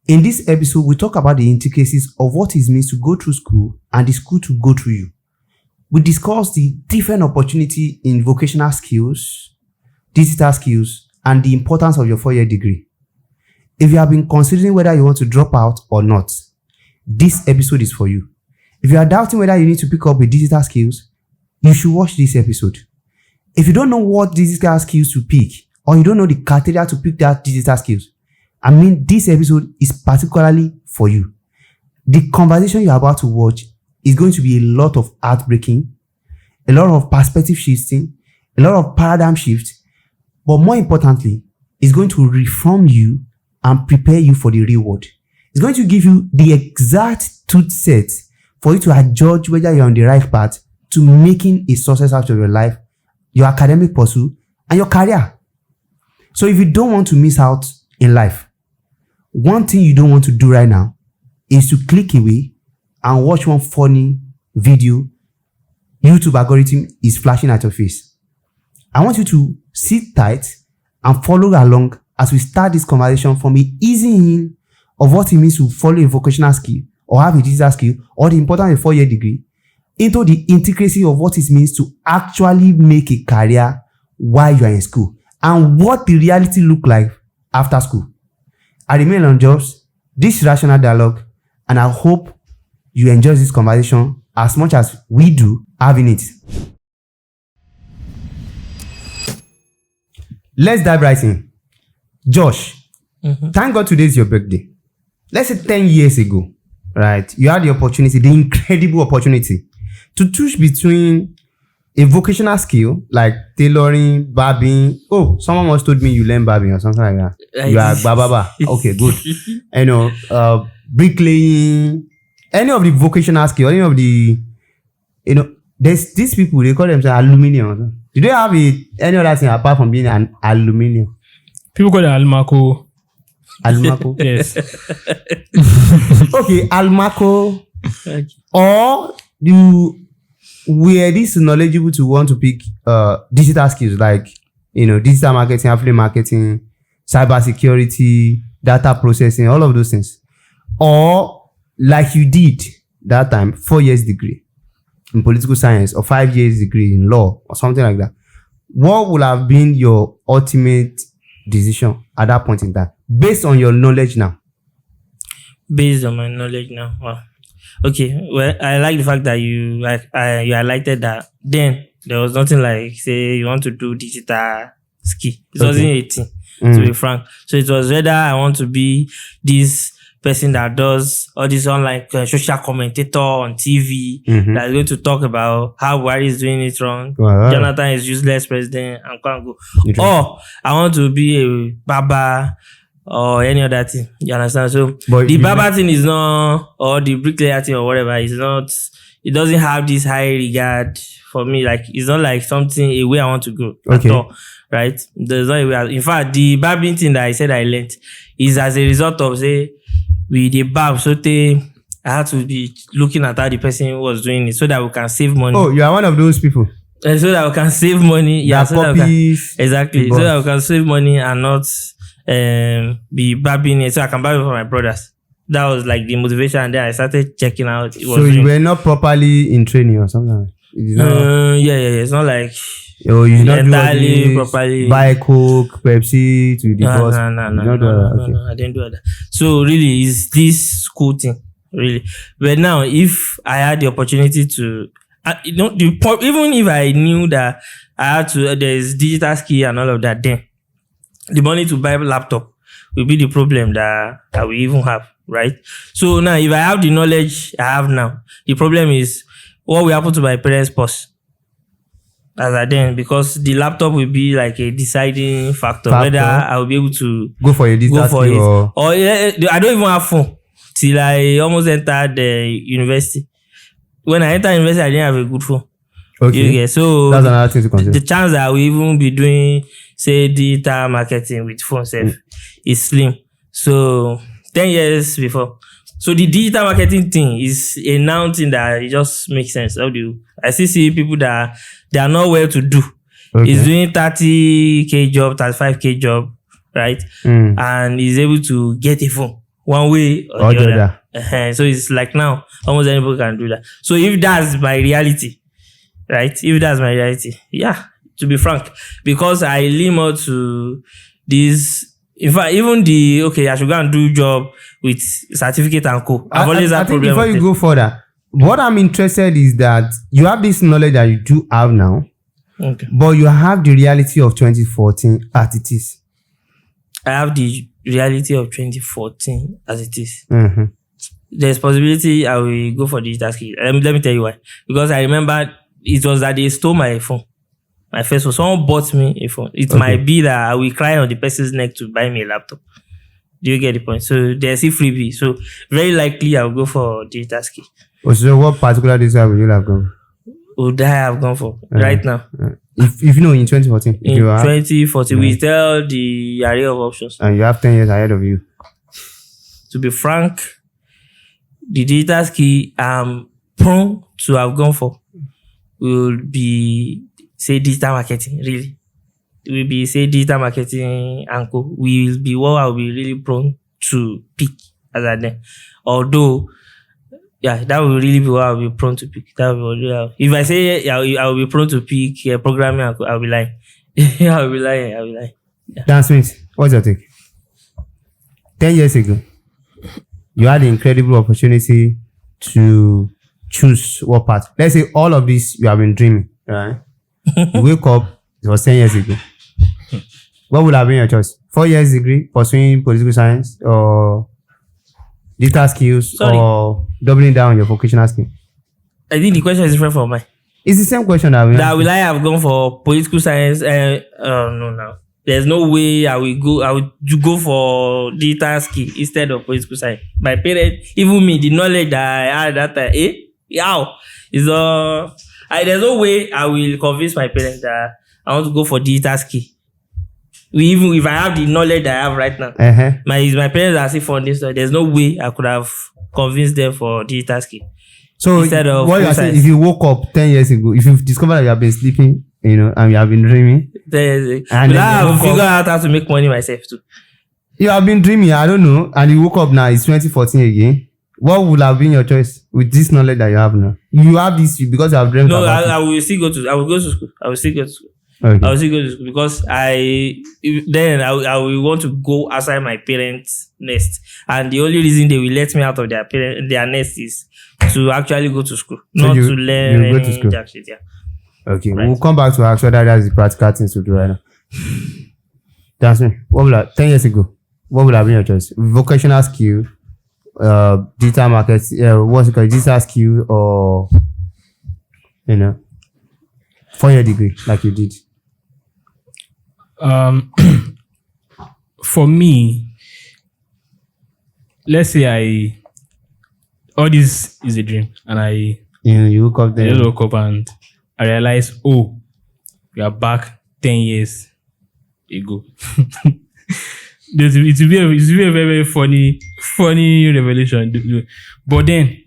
In this episode, we talk about the intricacies of what it means to go through school and the school to go through you. We discuss the different opportunity in vocational skills, digital skills, and the importance of your 4-year degree. If you have been considering whether you want to drop out or not, this episode is for you. If you are doubting whether you need to pick up with digital skills, you should watch this episode. If you don't know what digital skills to pick, or you don't know the criteria to pick that digital skills, this episode is particularly for you. The conversation you're about to watch is going to be a lot of heartbreaking, a lot of perspective shifting, a lot of paradigm shift, but more importantly, it's going to reform you and prepare you for the real world. It's going to give you the exact truth set for you to adjudge whether you're on the right path to making a success out of your life, your academic pursuit, and your career. So if you don't want to miss out in life, one thing you don't want to do right now is to click away and watch one funny video YouTube algorithm is flashing at your face. I want you to sit tight and follow along as we start this conversation from an easy in of what it means to follow a vocational skill or have a digital skill or the importance of a 4-year degree into the intricacy of what it means to actually make a career while you are in school and what the reality look like after school. I remain on jobs, this is Rational Dialogue, and I hope you enjoy this conversation as much as we do having it. Let's dive right in. Josh, thank God today is your birthday. Let's say 10 years ago, right? You had the opportunity, the incredible opportunity to choose between a vocational skill like tailoring, barbing. Oh, someone once told me you learn barbing or something like that. You are bababa. Okay, good. Bricklaying, any of the vocational skill, any of the, there's these people, they call themselves aluminium. Do they have any other thing apart from being an aluminium? People call it almaco. Almaco? Yes. Okay, almaco. Okay. Or you were this knowledgeable to want to pick digital skills like, digital marketing, affiliate marketing, cyber security, data processing, all of those things. Or like you did that time, 4 years degree in political science or 5 years degree in law or something like that. What would have been your ultimate decision at that point in time based on your knowledge now? Based on my knowledge now, wow. Okay, well, I like the fact that you highlighted that then there was nothing like, say, you want to do digital skill. It wasn't a thing, to be frank. So it was rather I want to be this person that does all this online social commentator on TV that is going to talk about how Buhari is doing it wrong, Jonathan is useless president, and can't go. Or I want to be a barber or any other thing. You understand? So but the barber thing is not, or the bricklayer thing or whatever, is not, it doesn't have this high regard for me. Like, it's not like something, a way I want to go at all, right? There's not a way. In fact, the barbing thing that I said I learned is as a result of, say, with the barb, so I had to be looking at how the person who was doing it so that we can save money. Oh, you are one of those people. And so that we can save money. Yeah, so that we can, exactly. So that we can save money and not be barbing it, so I can barb it for my brothers. That was like the motivation, and then I started checking out. So you were not properly in training or something? Yeah. It's not like you not entirely properly buy Coke, Pepsi to the boss. No, I didn't do that. So really, it's this school thing, really. But now, if I had the opportunity to, even if I knew that I had to, there's digital skill and all of that, then the money to buy a laptop will be the problem that we even have, right? So now, if I have the knowledge I have now, the problem is what will happen to my parents' purse as I then, because the laptop will be like a deciding factor whether I will be able to go for a digital skill or I don't even have phone till I almost entered the university. When I entered university, I didn't have a good phone. Okay. So that's another thing to consider. The chance that I will even be doing, say, digital marketing with phone self is slim. So 10 years before. So the digital marketing thing is a noun thing that it just makes sense. How do you? I still see people that they are not well to do. Okay. He's doing 30K job, 35K job, right? And he's able to get a phone one way or the other. So it's like now, almost anybody can do that. So if that's my reality, right? If that's my reality, yeah, to be frank, because I lean more to this. In fact, even I should go and do job with certificate and co. I've always had problem. Before you go further, what I'm interested is that you have this knowledge that you do have now, but you have the reality of 2014 as it is. I have the reality of 2014 as it is. Mm-hmm. There's possibility I will go for digital skill. Let me tell you why. Because I remember it was that they stole my phone. My first phone. Someone bought me a phone. It might be that I will cry on the person's neck to buy me a laptop. Do you get the point? So there's a freebie. So very likely I will go for digital skill. So what particular digital will you have gone? Would I have gone for right now? If you know in 2014. In 2014, we tell the array of options. And you have 10 years ahead of you. To be frank, the digital skill I'm prone to have gone for will be, say, digital marketing, really. It will be, say, digital marketing and co. Will be what I will be really prone to pick as I then. Although, yeah, that will really be what I will be prone to pick. That will really, if I say I will be prone to pick programming, I'll be lying. I'll be lying. Yeah. Dan Smith, what's your take? 10 years ago, you had the incredible opportunity to choose what path. Let's say all of this you have been dreaming, right? You wake up, it was 10 years ago. What would have been your choice? 4 years degree, pursuing political science, or digital skills, or doubling down on your vocational skill? I think the question is different from mine. It's the same question that will I have gone for political science? No. There's no way I will go for digital skill instead of political science. My parents, even me, the knowledge that I had that time, there's no way I will convince my parents that I want to go for digital skill. Even if I have the knowledge that I have right now, my parents are still funding, so there's no way I could have convinced them for digital skill. So what you are saying, if you woke up 10 years ago, if you've discovered that you have been sleeping, and you have been dreaming, and then I have figured out how to make money myself too. You have been dreaming, I don't know, and you woke up now, it's 2014 again. What would have been your choice with this knowledge that you have now? You have this because you have dreamt about it. I will still go to school. I will still go to school. Okay. I will still go to school because I will want to go outside my parents' nest, and the only reason they will let me out of their nest is to actually go to school, not to learn any jack shit. Yeah. Okay, right. We'll come back to ask whether that's the practical things to do right now. That's me. 10 years ago, what would have been your choice? Vocational skill, digital market, what's it called? Digital skill, or 4-year degree like you did? For me, let's say all this is a dream, and you woke up there. I woke up and I realized, we are back 10 years ago. It will be a very, very funny revelation. But then,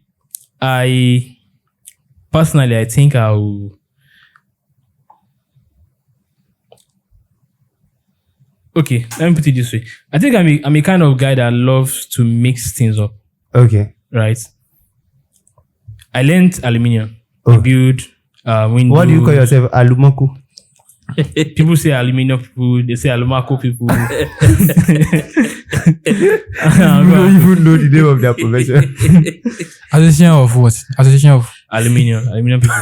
I think I will. Okay, let me put it this way. I think I'm a kind of guy that loves to mix things up. Okay. Right? I learned aluminium. I build windows. What do you call yourself? Alumaku? People say aluminium people. They say alumaku people. You don't even know the name of their profession. Association of what? Association of aluminium people.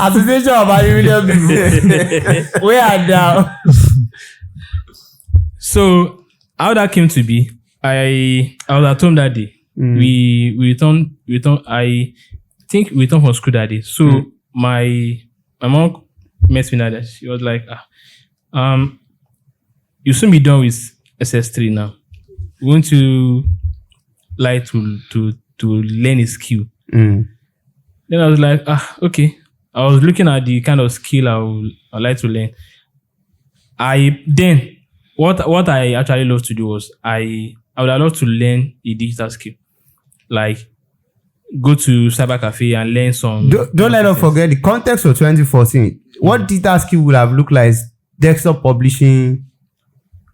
Association of aluminium people. Where are they? So how that came to be, I was at home that day. We returned. I think we returned from school that day. So my mom met me that day. She was like, "You soon be done with SS3 now. We want to like to learn a skill." Then I was like, okay. I was looking at the kind of skill I like to learn. What I actually love to do was I would love to learn a digital skill. Like, go to cyber cafe and learn some. Don't let us forget the context of 2014. What digital skill would have looked like? Desktop publishing,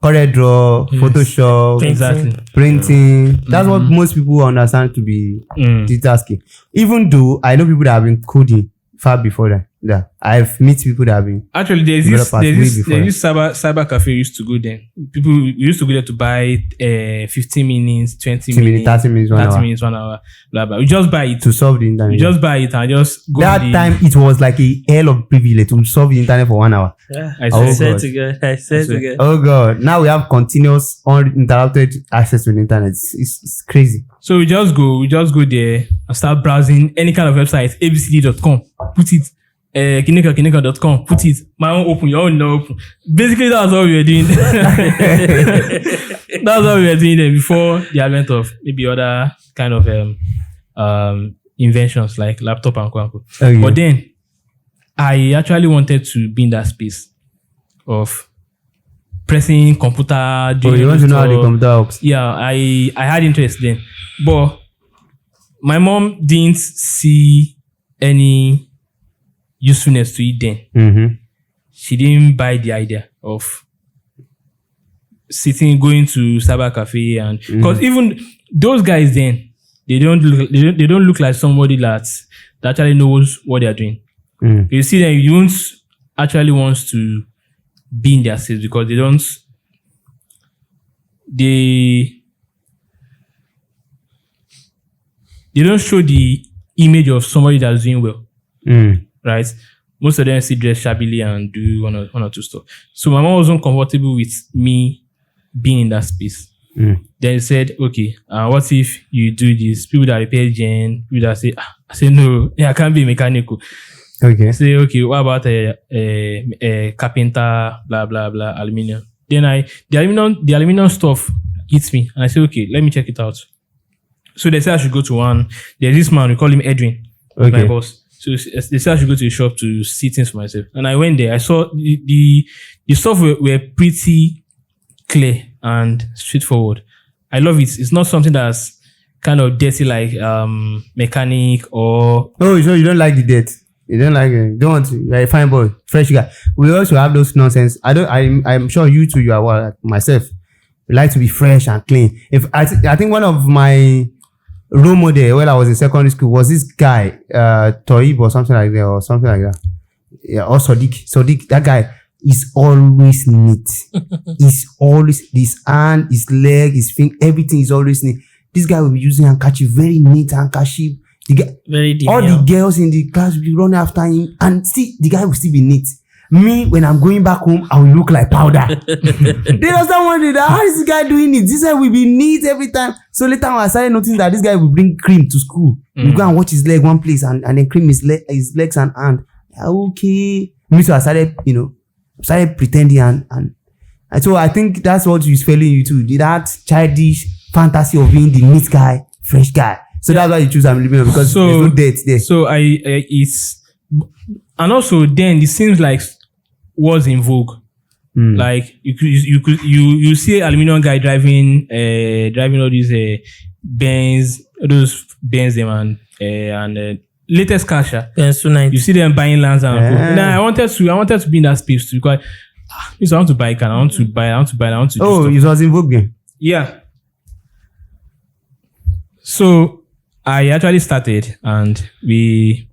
CorelDRAW, Photoshop, Exactly. printing. That's what most people understand to be digital skill. Even though I know people that have been coding far before that. Yeah, I've met people that have been Actually, there's this cyber cafe used to go there. People used to go there to buy 15 minutes, 20 minutes, 30 minutes, 1 hour, blah blah. You just buy it to solve the internet. You just buy it and just go. That time it was like a hell of privilege to solve the internet for 1 hour. Yeah, I said to God. Oh God! Now we have continuous uninterrupted access to the internet. It's crazy. So we just go there and start browsing any kind of website, abcd.com, put it. Kinika.com, put it. My own open, your own no open. Basically, that's what we were doing. That's what we were doing there before the advent of maybe other kind of inventions like laptop and quote. Okay. But then I actually wanted to be in that space of pressing computer. You want to know how the computer works? Yeah, I had interest then, but my mom didn't see any usefulness to it then. Mm-hmm. She didn't buy the idea of going to cyber cafe and because even those guys then they don't look like somebody that actually knows what they are doing. You see them, you don't actually want to be in their space because they don't show the image of somebody that's doing well. Right? Most of them see dress shabbily and do one or two stuff. So my mom wasn't comfortable with me being in that space. Then he said, okay, what if you do this? People that repair gen, people that say, I say, no, I can't be mechanical. Okay. Say, okay, what about a carpenter, blah, blah, blah, aluminium. Then the aluminium stuff hits me. And I say, okay, let me check it out. So they say I should go to one. There's this man, we call him Edwin, my boss. So they said I should go to the shop to see things for myself. And I went there. I saw the stuff were pretty clear and straightforward. I love it. It's not something that's kind of dirty like mechanic or... Oh, so you don't like the dirt? You don't like it? Don't want to? You're a fine boy, fresh guy. We also have those nonsense. I'm sure you too, you are like myself. We like to be fresh and clean. I think one of my role model when I was in secondary school was this guy, Toib or something like that. Yeah, or Sadiq. That guy is always neat. He's always, his hand, his leg, his finger, everything is always neat. This guy will be using handkerchief, very neat handkerchief. All the girls in the class will be running after him, and see the guy will still be neat. Me, when I'm going back home, I will look like powder. They understand what how is this guy doing it? This guy will be neat every time. So later on, I started noticing that this guy will bring cream to school. You go and watch his leg one place and then cream his legs and hand. Okay. Me, so I started, pretending and so I think that's what is failing you too. That childish fantasy of being the neat guy, fresh guy. So that's why you choose I'm living because there's no date there. So it's and also then it seems like was in vogue. Like you see aluminium guy driving all these Benz, those Benz them and latest cash. You see them buying lands and now I wanted to be in that space too because I want to buy car, I want to do Oh, stuff. it was in vogue then. Yeah. So I actually started and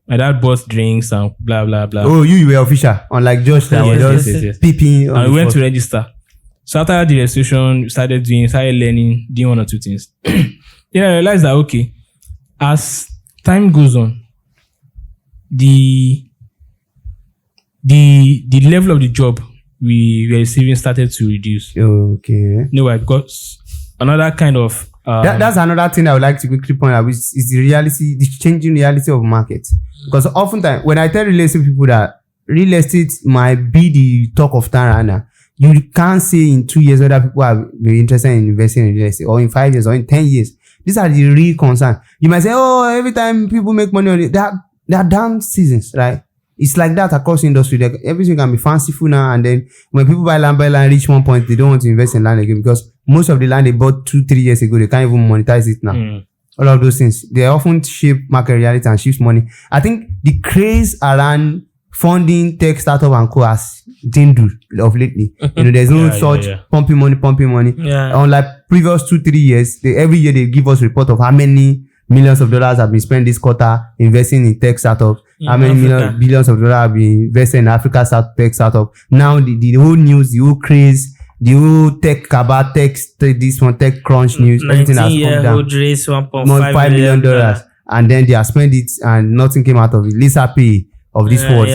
my dad bought drinks and blah blah blah. Oh, you were official, unlike Josh that was just peeping. And we went to register. So after the registration, we started learning, doing one or two things. Then I realized that okay, as time goes on, the level of the job we were receiving started to reduce. Okay. No, why? Because another kind of that's another thing I would like to quickly point out, which is the changing reality of market. Because oftentimes, when I tell real estate people that real estate might be the talk of town right now, you can't say in 2 years whether people are very interested in investing in real estate, or in 5 years, or in 10 years. These are the real concerns. You might say, oh, every time people make money on it, there are down seasons, right? It's like that across the industry. Everything can be fanciful now, and then when people buy land, reach one point, they don't want to invest in land again because most of the land they bought 2-3 years ago, they can't even monetize it now. All of those things, they often shape market reality and shift money. I think the craze around funding tech startup and co has didn't do of lately. There's no such pumping money. Yeah. Unlike previous 2-3 years, every year they give us report of how many millions of dollars have been spent this quarter investing in tech startups. How many billions of dollars have been invested in Africa tech startup. Now the whole news, the whole craze, the whole tech cabal, this one tech crunch news, everything has come down. Raised $1.5 million, and then they have spent it and nothing came out of it. Lisa P of this world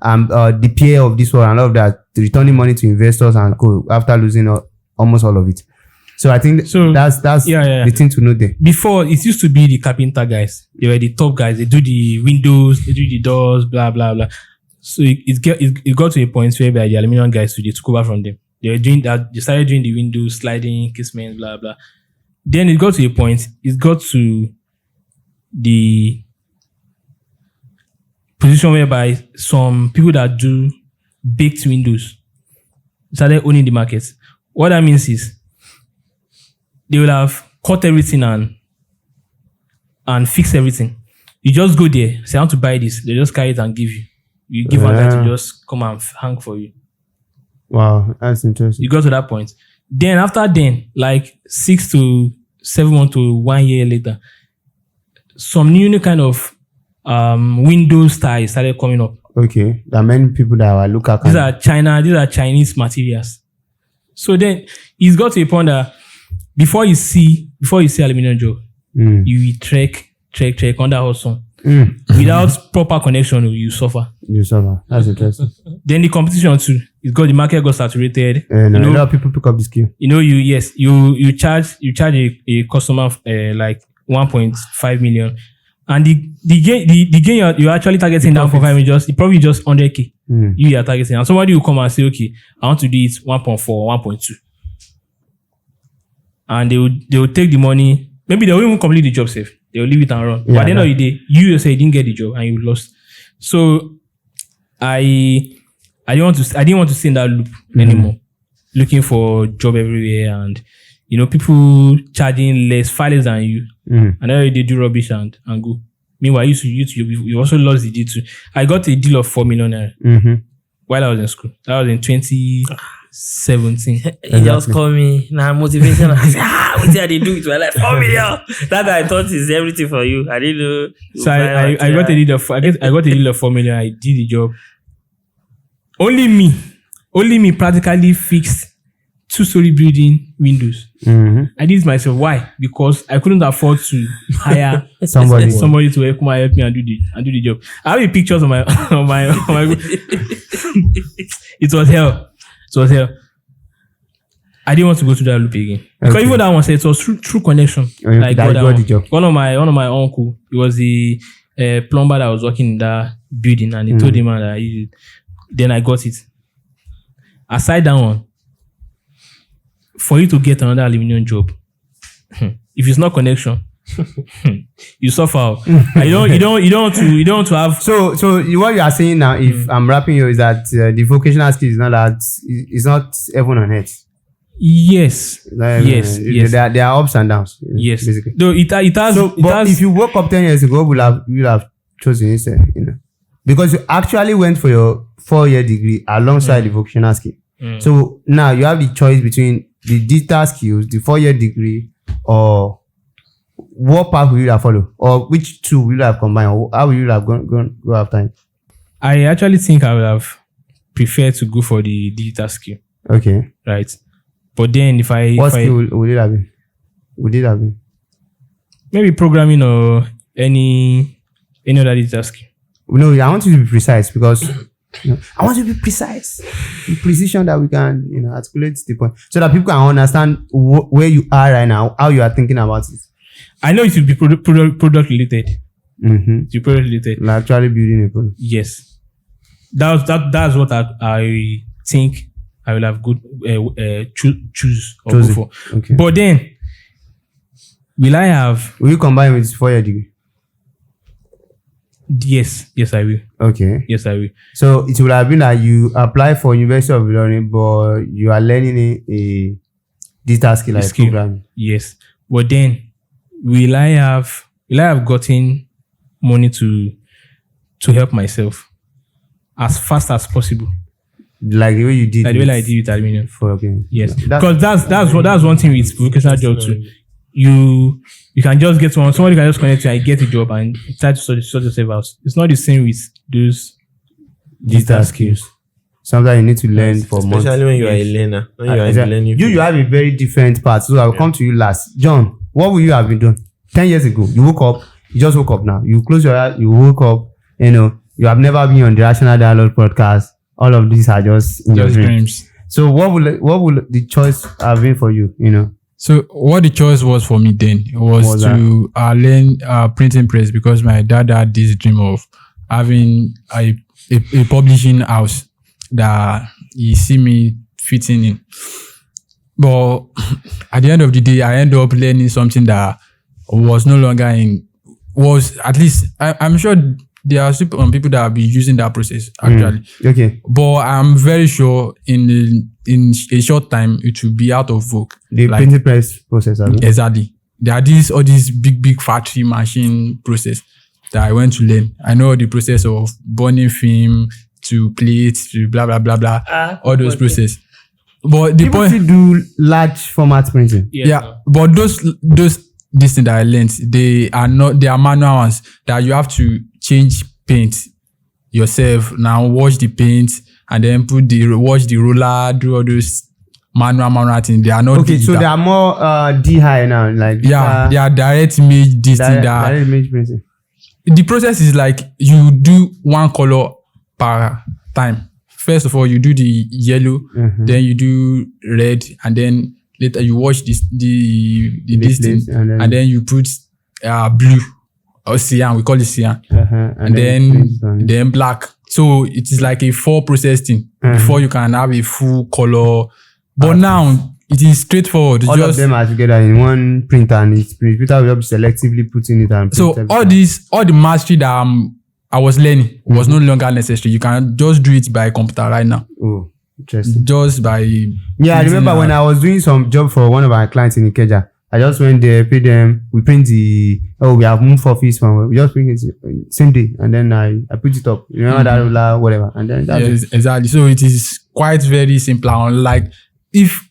and the peer of this world and all of that, returning money to investors and co after losing almost all of it. So I think that's the thing to know there. Before, it used to be the carpenter guys. They were the top guys. They do the windows, they do the doors, blah, blah, blah. So it got to a point where the aluminum guys took over from them. They were doing that. They started doing the windows, sliding, casement, blah, blah. Then it got to a point, it got to the position whereby some people that do baked windows started owning the market. What that means is, they will have cut everything and fix everything. You just go there, say, I want to buy this. They just carry it and give you. You give one guy to just come and hang for you. Wow, that's interesting. You go to that point. Then after like 6 to 7 months to 1 year later, some new kind of window styles started coming up. Okay, there are many people that are looking at. These are Chinese materials. So then it's got to a point that before you see aluminum job, you trek under hustle. Without proper connection, you suffer. That's interesting. Then the competition too. The market got saturated. A lot of people pick up the skill. You charge a customer like 1.5 million, and the gain you're actually targeting down for 5 million, probably just 100K. You are targeting, and somebody will come and say, okay, I want to do it 1.4, 1.2. And they will take the money. Maybe they won't even complete the job safe. They will leave it and run. But at the end of the day, you say you didn't get the job and you lost. So I didn't want to stay in that loop anymore. Looking for job everywhere and people charging far less than you. And then they do rubbish and go. Meanwhile, you also lost the deal too. I got a deal of 4 million naira while I was in school. That was in 2017. He just called me now motivation. I said, what did they do it? Like 4 million. That I thought is everything for you. I didn't know. So I got a deal of 4 million. I did the job. Only me practically fixed 2-story building windows. I did it myself. Why? Because I couldn't afford to hire somebody to help me and do the job. I have the pictures on my It was hell. I didn't want to go through that loop again. Because even that one said it was true connection. Like got the job. One of my uncle, he was the plumber that was working in that building, and he told him that then I got it. Aside that one, for you to get another aluminum job, if it's not connection, you suffer. You don't want to have. So what you are saying now, if I'm wrapping you, is that the vocational skill is it's not heaven on earth. Yes. Yes. There are ups and downs. Yes. Basically. Though it has. If you woke up 10 years ago, you'll have chosen instead. Because you actually went for your 4-year degree alongside the vocational skill. So now you have the choice between the digital skills, the 4-year degree, or what path will you have followed, or which two will you have combined, or how will you have go after it? I actually think I would have preferred to go for the digital skill. Okay. Right. But then what skill would it have been? Would it have been? Maybe programming or any other digital skill. No, I want you to be precise because I want you to be precise. The precision that we can, articulate the point so that people can understand where you are right now, how you are thinking about it. I know it will be product related. It's product related. Like actually building a product. Yes. That's what I think I will have choose or go for. Okay. But then, will you combine with 4-year degree? Yes, I will. Okay. Yes, I will. So it would have been that you apply for University of Ilorin, but you are learning a digital skill like programming. Yes, but then will I have gotten money to help myself as fast as possible? Like the way you did. Like the way I did with aluminium. For okay. Yes, because that's one thing with vocational job too. You can just get somebody can just connect you and get a job and try to sort yourself out. It's not the same with those digital skills. Sometimes you need to learn for months. Especially when you are a learner. When you are in the learning phase. You have a very different path. So I will come to you last. John, what would you have been doing 10 years ago? You woke up. You just woke up now. You close your eyes. You woke up. You have never been on the Rational Dialogue podcast. All of these are just in your dreams. So what would the choice have been for you? So what the choice was for me then was to learn printing press, because my dad had this dream of having a publishing house that he see me fitting in. But at the end of the day, I ended up learning something that was no longer at least, I'm sure there are some people that will be using that process actually. Okay. But I'm very sure in a short time it will be out of vogue. The printing press process. Exactly. There are all these big factory machine process that I went to learn. I know the process of burning film to plates to blah blah blah blah. All those processes. But the people still do large format printing. Yeah. But those things that I learned, they are manual ones that you have to change paint yourself. Now wash the paint and then wash the roller, do all those manual things. They are not digital. So they are more DI now, like they are direct image direct image printing. The process is like you do one color per time. First of all, you do the yellow, then you do red, and then later you wash the distance, and then you put blue or cyan. We call it cyan, and then black. So it is like a 4 process thing before you can have a full color. But now it is straightforward. All of them are together in one printer, and it's printer will be selectively putting it and so all the mastery that I was learning was no longer necessary. You can just do it by computer right now. Oh, interesting. Just by I remember when I was doing some job for one of our clients in Ikeja. I just went there, paid them. We print we have moved office from. We just print it same day, and then I put it up. You know that whatever, and then that's exactly. So it is quite very simple. Unlike if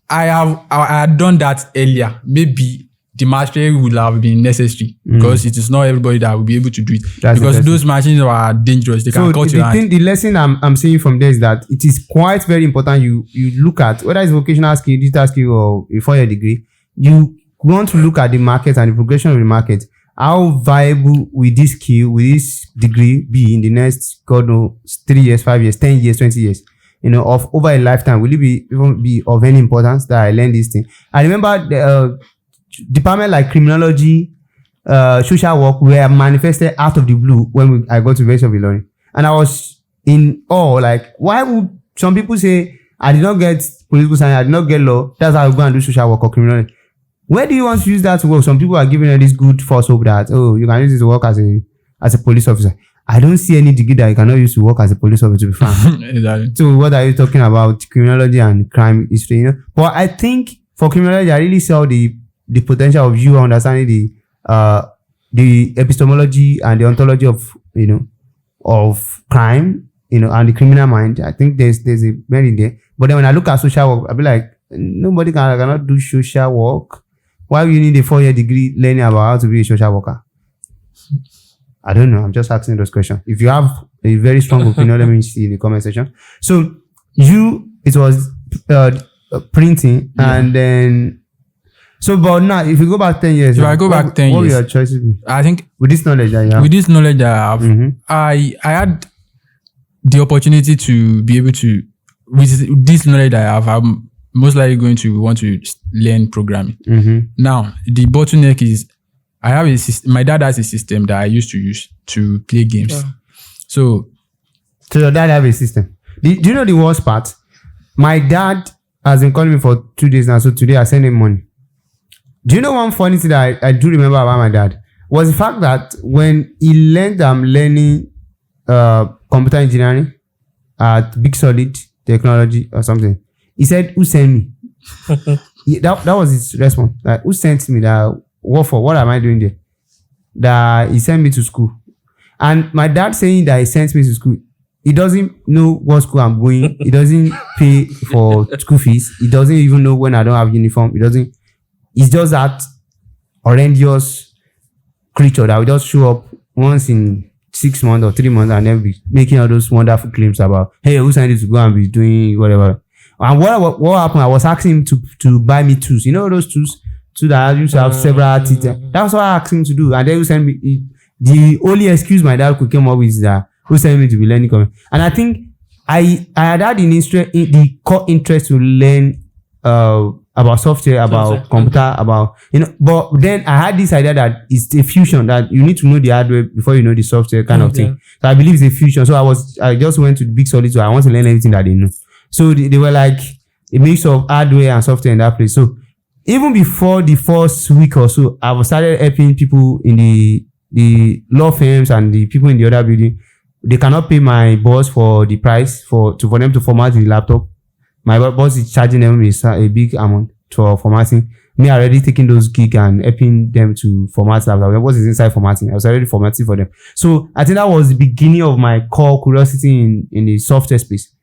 I had done that earlier, maybe the mastery would have been necessary because it is not everybody that will be able to do it. Because those machines are dangerous. They can cut your hand. The lesson I'm saying from there is that it is quite very important you look at whether it's vocational skill, digital skill, or a 4-year degree. You want to look at the market and the progression of the market. How viable will this skill, will this degree be in the next, God knows, 3 years, 5 years, 10 years, 20 years? Of over a lifetime, will it be of any importance that I learn this thing? I remember the department like criminology, social work were manifested out of the blue when I got to University of Ilorin. And I was in awe, like, why would some people say, I did not get political science, I did not get law, that's how I go and do social work or criminology. Where do you want to use that to work? Some people are giving you this good false hope that, you can use it to work as a police officer. I don't see any degree that you cannot use to work as a police officer, to be frank. Exactly. So what are you talking about? Criminology and crime history, But I think for criminology, I really saw the potential of you understanding the epistemology and the ontology of of crime, and the criminal mind. I think there's a merit there. But then when I look at social work, I'll be like, nobody cannot do social work. Why do you need a 4-year degree learning about how to be a social worker? I don't know. I'm just asking those questions. If you have a very strong opinion, let me see in the comment section. So it was printing, and then. So, but now, if you go back 10 years, if I go back 10 years, what will your choices be? I think with this knowledge that you have, I had the opportunity to be able to, with this knowledge that I have, I'm most likely going to want to learn programming. Now, the bottleneck is I have my dad has a system that I used to use to play games. Yeah. So your dad have a system. Do you know the worst part? My dad has been calling me for 2 days now. So today I send him money. Do you know one funny thing that I do remember about my dad? Was the fact that when he learned learning computer engineering at Big Solid Technology or something, he said, "Who sent me?" that was his response. Like, who sent me that? What for? What am I doing there? That he sent me to school. And my dad saying that he sent me to school, he doesn't know what school I'm going. He doesn't pay for school fees. He doesn't even know when I don't have uniform. He's just that horrendous creature that will just show up once in 6 months or 3 months and then be making all those wonderful claims about, hey, who sent you to go and be doing whatever. And what happened? I was asking him to buy me tools. You know those tools that I used to have several teeth. That's what I asked him to do. And then he sent me the only excuse my dad could come up with is that who sent me to be learning coming. And I think I had the core interest to learn about software, about computer, about but then I had this idea that it's a fusion, that you need to know the hardware before you know the software kind of thing. So I believe it's a fusion. So I just went to the big solid, so I want to learn everything that they know. So they were like a mix of hardware and software in that place. So even before the first week or so, I was started helping people in the law firms and the people in the other building. They cannot pay my boss for the price for them to format the laptop. My boss is charging them a big amount for formatting. Me already taking those gigs and helping them to format laptop. What is inside formatting? I was already formatting for them. So I think that was the beginning of my core curiosity in the software space.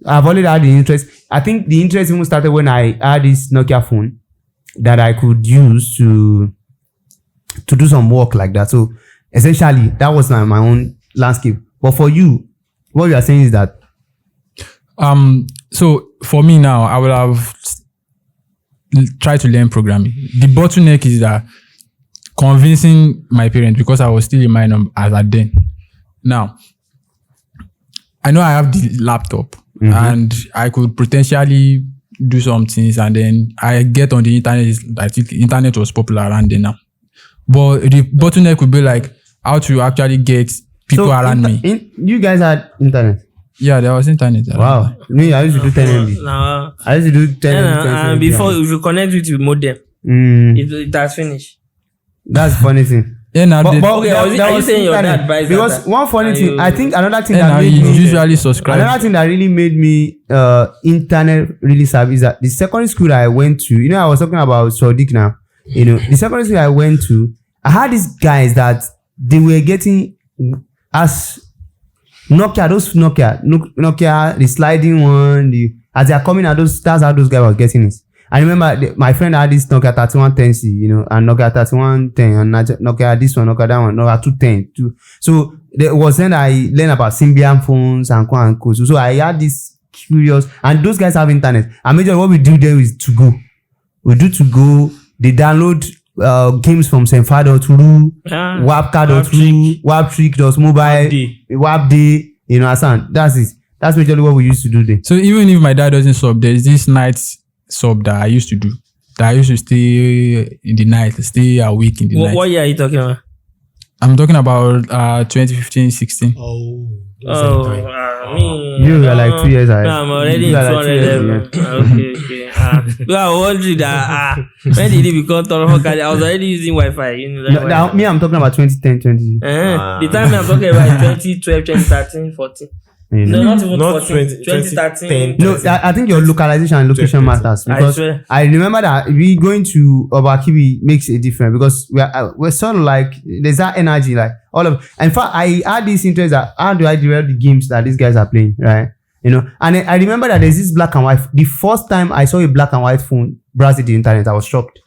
I've already had the interest. I think the interest even started when I had this Nokia phone that I could use to do some work like that. So essentially, that was my own landscape. But for you, what you are saying is that so for me now, I will have tried to learn programming. The bottleneck is that convincing my parents, because I was still a minor as at then. Now, I know I have the laptop and I could potentially do some things, and then I get on the internet. I think the internet was popular around then now. But the bottleneck would be like how to actually get people around me. You guys had internet? Yeah, there was internet. Wow. Me, I used to do 10 MB. I used to do 10 MB. And before, if you connect with your modem, it has finished. That's funny thing. Yeah, now are you saying your dad buys because that? One funny thing, I think another thing that made me usually subscribe. Another thing that really made me internet really savvy is that the secondary school that I went to, I was talking about Sodiq now. The secondary school I went to, I had these guys that they were getting as Nokia, the sliding one, as they are coming out, that's how those guys were getting it. I remember my friend had this Nokia 3110C, and Nokia 3110, and Nokia this one, Nokia that one, Nokia 210. So there was then I learned about Symbian phones and co. So I had this curious, and those guys have internet. And majorly what we do there is to go. We do to go. They download games from Senfado.ru, Wapka.ru, Waptrick.mobile, Wapday, that's it. That's majorly what we used to do there. So even if my dad doesn't sub, there's this night sub that I used to do. That I used to stay in the night, stay awake in the night. What year are you talking about? I'm talking about 2015-16. You were like 2 years ahead. No, I'm already in 200 Okay. I was wondering that when did it become Torohoka? I was already using Wi-Fi. Me, I'm talking about 2010, 20. The time I'm talking about 2012, 2013, 14. No, not even 14. 2013. No, I think your localization and location matters, because I remember that we going to Obakibi makes a difference, because we're sort of like there's that energy, like all of. In fact, I had this interest that how do I develop the games that these guys are playing, right? And I remember that there's this black and white. The first time I saw a black and white phone browsing the internet, I was shocked.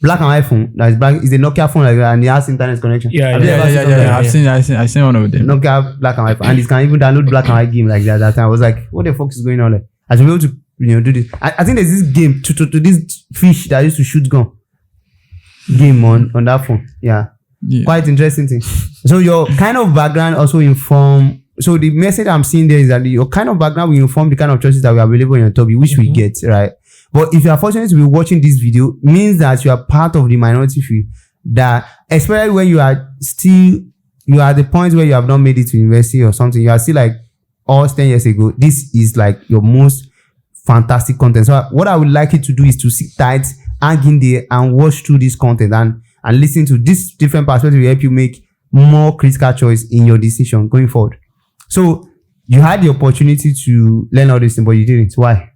Black and white phone that is black is the Nokia phone like that, and it has internet connection. Yeah. I've seen one of them. Nokia black and white phone, and it can even download black and white game like that. That time I was like, what the fuck is going on? Like, I should be able to do this. I think there's this game to this fish that used to shoot gun game on that phone. Yeah. Quite interesting thing. So your kind of background also inform. So the message I'm seeing there is that your kind of background will inform the kind of choices that we are available in your topic, which we get, right? But if you are fortunate to be watching this video, means that you are part of the minority field. That especially when you are at the point where you have not made it to university or something, you are still like us 10 years ago. This is like your most fantastic content. So what I would like you to do is to sit tight, hang in there, and watch through this content and listen to this different perspective will help you make more critical choice in your decision going forward. So you had the opportunity to learn all this thing, but you didn't. Why?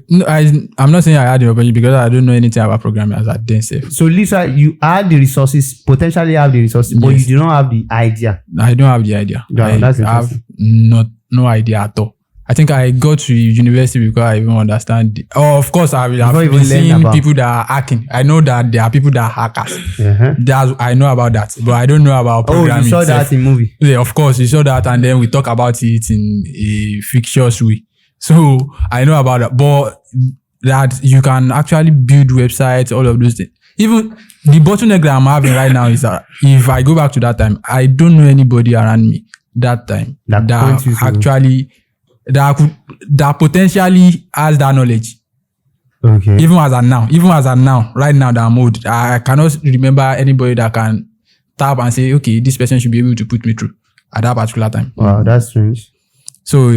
No, I'm not saying I had the opportunity because I don't know anything about programming as I didn't say. So Lisa, you had the resources, potentially have the resources, but you do not have the idea. I don't have the idea. Yeah, that's I have not no idea at all. I think I got to university because I even understand. Of course, I will have Before you been even learn seeing about- people that are hacking. I know that there are people that are hackers. Uh-huh. I know about that, but I don't know about Oh, programming. you saw itself. that in movie. Yeah, of course, you saw that, and then we talk about it in a fictitious way. So I know about that, but that you can actually build websites, all of those things. Even the bottleneck that I'm having right now is that if I go back to that time, I don't know anybody around me that time That that points you to- actually that potentially has that knowledge. Okay. Even as of now, right now that I'm old, I cannot remember anybody that can tap and say, okay, this person should be able to put me through at that particular time. Wow, that's strange. So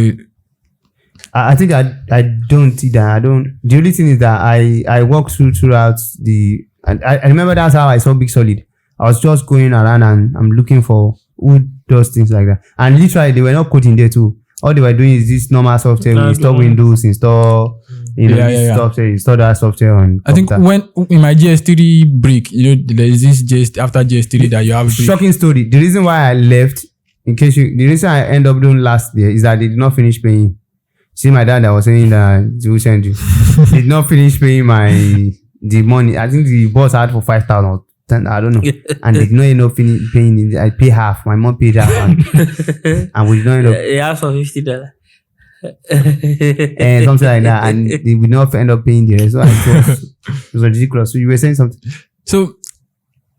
I think I don't see that. I don't. The only thing is that I walked throughout the. And I remember that's how I saw Big Solid. I was just going around and I'm looking for who does things like that. And literally, they were not coding there too. All they were doing is this normal software. We install Windows, install this software, install that software on. I think when in my GS3 break, there is this after GS3 that you have break. Shocking story. The reason why I left, the reason I end up doing last year is that they did not finish paying. See, my dad, I was saying that who sent you. Did not finish paying the money. I think the boss had for 5,000 or 10, I don't know. And they did not end up paying it. I pay half. My mom paid half. And we did not end up. You have for $50. And something like that. And they would not end up paying the rest. So it was ridiculous. So you were saying something? So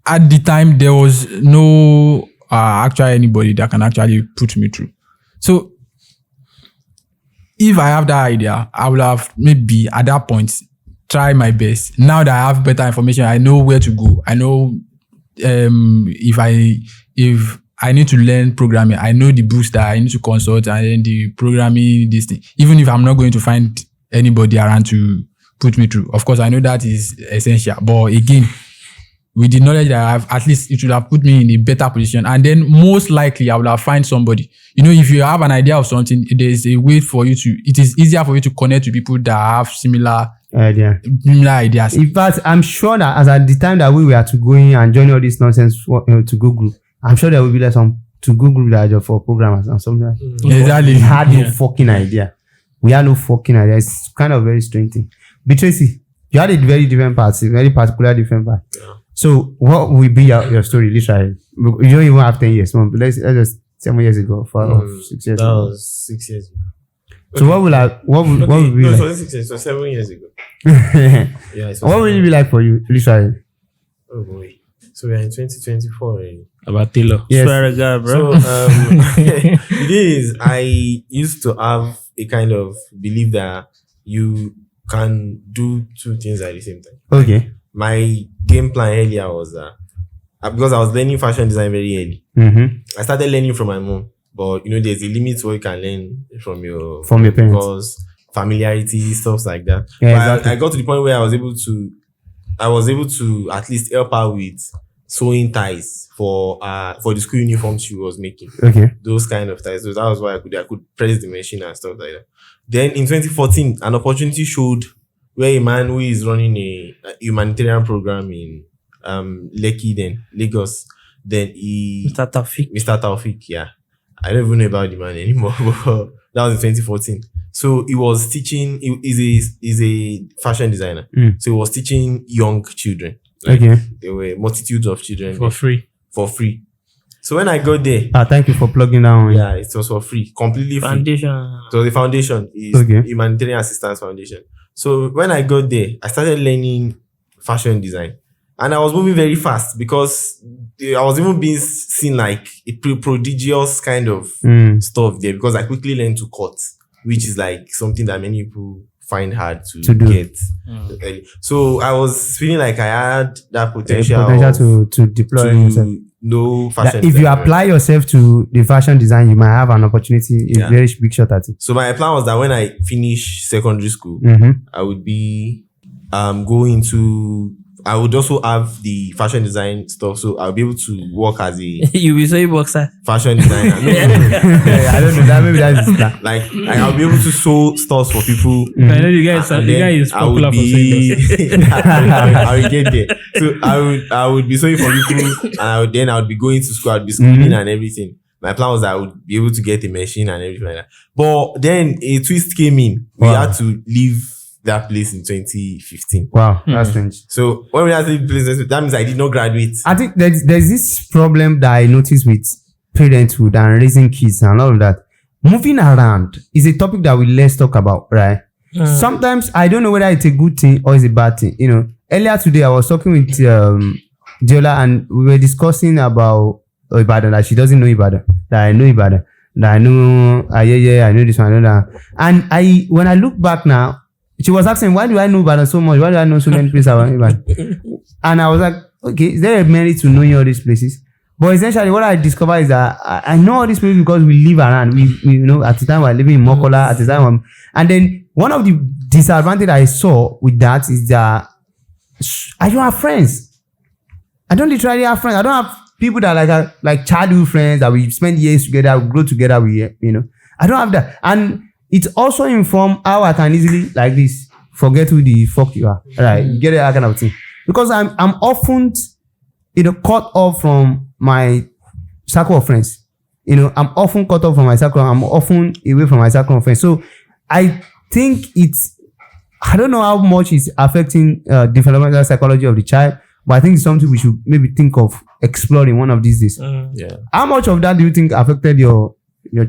at the time, there was no actually anybody that can actually put me through. So if I have that idea, I will have maybe at that point try my best. Now that I have better information, I know where to go. I know if I need to learn programming, I know the books that I need to consult and then the programming this thing. Even if I'm not going to find anybody around to put me through, of course I know that is essential. But again, with the knowledge that I have, at least it will have put me in a better position. And then most likely I will have find somebody. If you have an idea of something, there is a way for you to, it is easier for you to connect to people that have similar ideas. In fact, I'm sure that as at the time that we were to go in and join all this nonsense to go group, I'm sure there will be like some to go group that are for programmers and something like that. Exactly. We had no fucking idea. We had no fucking idea. It's kind of very strange thing. But Tracy, you had a very different part, a very particular different part. Yeah. So what will be your story literally? You don't even have 10 years. No, but let's just 7 years ago, 6 years That ago. was 6 years ago. So what will be No, like? it wasn't 6 years, it was 7 years ago. Yeah, it was What will it be like for you, literally? Oh boy. So we are in 2024 already. About Taylor. Yes. Swear to God, bro. So the thing is, I used to have a kind of belief that you can do two things at the same time. Okay. My game plan earlier was that because I was learning fashion design very early. Mm-hmm. I started learning from my mom, but there's a limit to what you can learn from your parents. because familiarity, stuff like that. Yeah, But exactly. I got to the point where I was able to at least help her with sewing ties for the school uniform she was making. Okay. Those kind of ties. So that was why I could press the machine and stuff like that. Then in 2014, an opportunity showed where a man who is running a humanitarian program in Lekki, then Lagos, then Mr. Taufik, yeah. I don't even know about the man anymore, but that was in 2014. So he was teaching, he's a fashion designer. So he was teaching young children. Okay. There were multitudes of children For free. for free. So when I got there, Thank you for plugging that one. yeah, it was for free, completely free. Foundation. So the foundation is Okay. Humanitarian Assistance Foundation. So when I got there, I started learning fashion design. And I was moving very fast because I was even being seen like a prodigious kind of stuff there because I quickly learned to cut, which is like something that many people find hard to do. get. So I was feeling like I had that potential to deploy yourself. to know fashion That if you design. apply yourself to the fashion design, you might have an opportunity, a very big shot at it. So my plan was that when I finish secondary school, I would be going to. I would also have the fashion design stuff, so I'll be able to work as a You will say boxer. fashion designer. No. I don't know. That maybe that is that. Like I'll be able to sew stuff for people. I know the guy is I would popular for saying this. I will get there. So I would be sewing for people, and I would be going to school. I'd be schooling and everything. my plan was that I would be able to get a machine and everything like that. But then a twist came in. We Wow. had to leave that place in 2015. Wow, that's strange. So when we had to leave the place, that means I did not graduate. I think there's this problem that I noticed with parenthood and raising kids and all of that. Moving around is a topic that we let's talk about, right? Sometimes I don't know whether it's a good thing or it's a bad thing. You know, earlier today I was talking with Diola and we were discussing about Ibadan, that she doesn't know Ibadan, that I know Ibadan, that I know, I know this one, I know that. And when I look back now, she was asking, why do I know Ibadan so much? Why do I know so many places around Ibadan? And I was like, okay, is there a merit to knowing all these places? But essentially, what I discovered is that I know all these places because we live around. We you know, at the time we were living in Mokola, at the time, and then one of the disadvantages I saw with that is that I don't have friends. I don't literally have friends. I don't have people that are like childhood friends that we spend years together, we grow together with, you know. I don't have that. And it also informs how I can easily, like this, forget who the fuck you are. Right? You get that kind of thing. Because I'm often, you know, cut off from my circle of friends. You know, I'm often cut off from my circle. I'm often away from my circle of friends. So I think I don't know how much it's affecting developmental psychology of the child, but I think it's something we should maybe think of exploring one of these days. Yeah. How much of that do you think affected your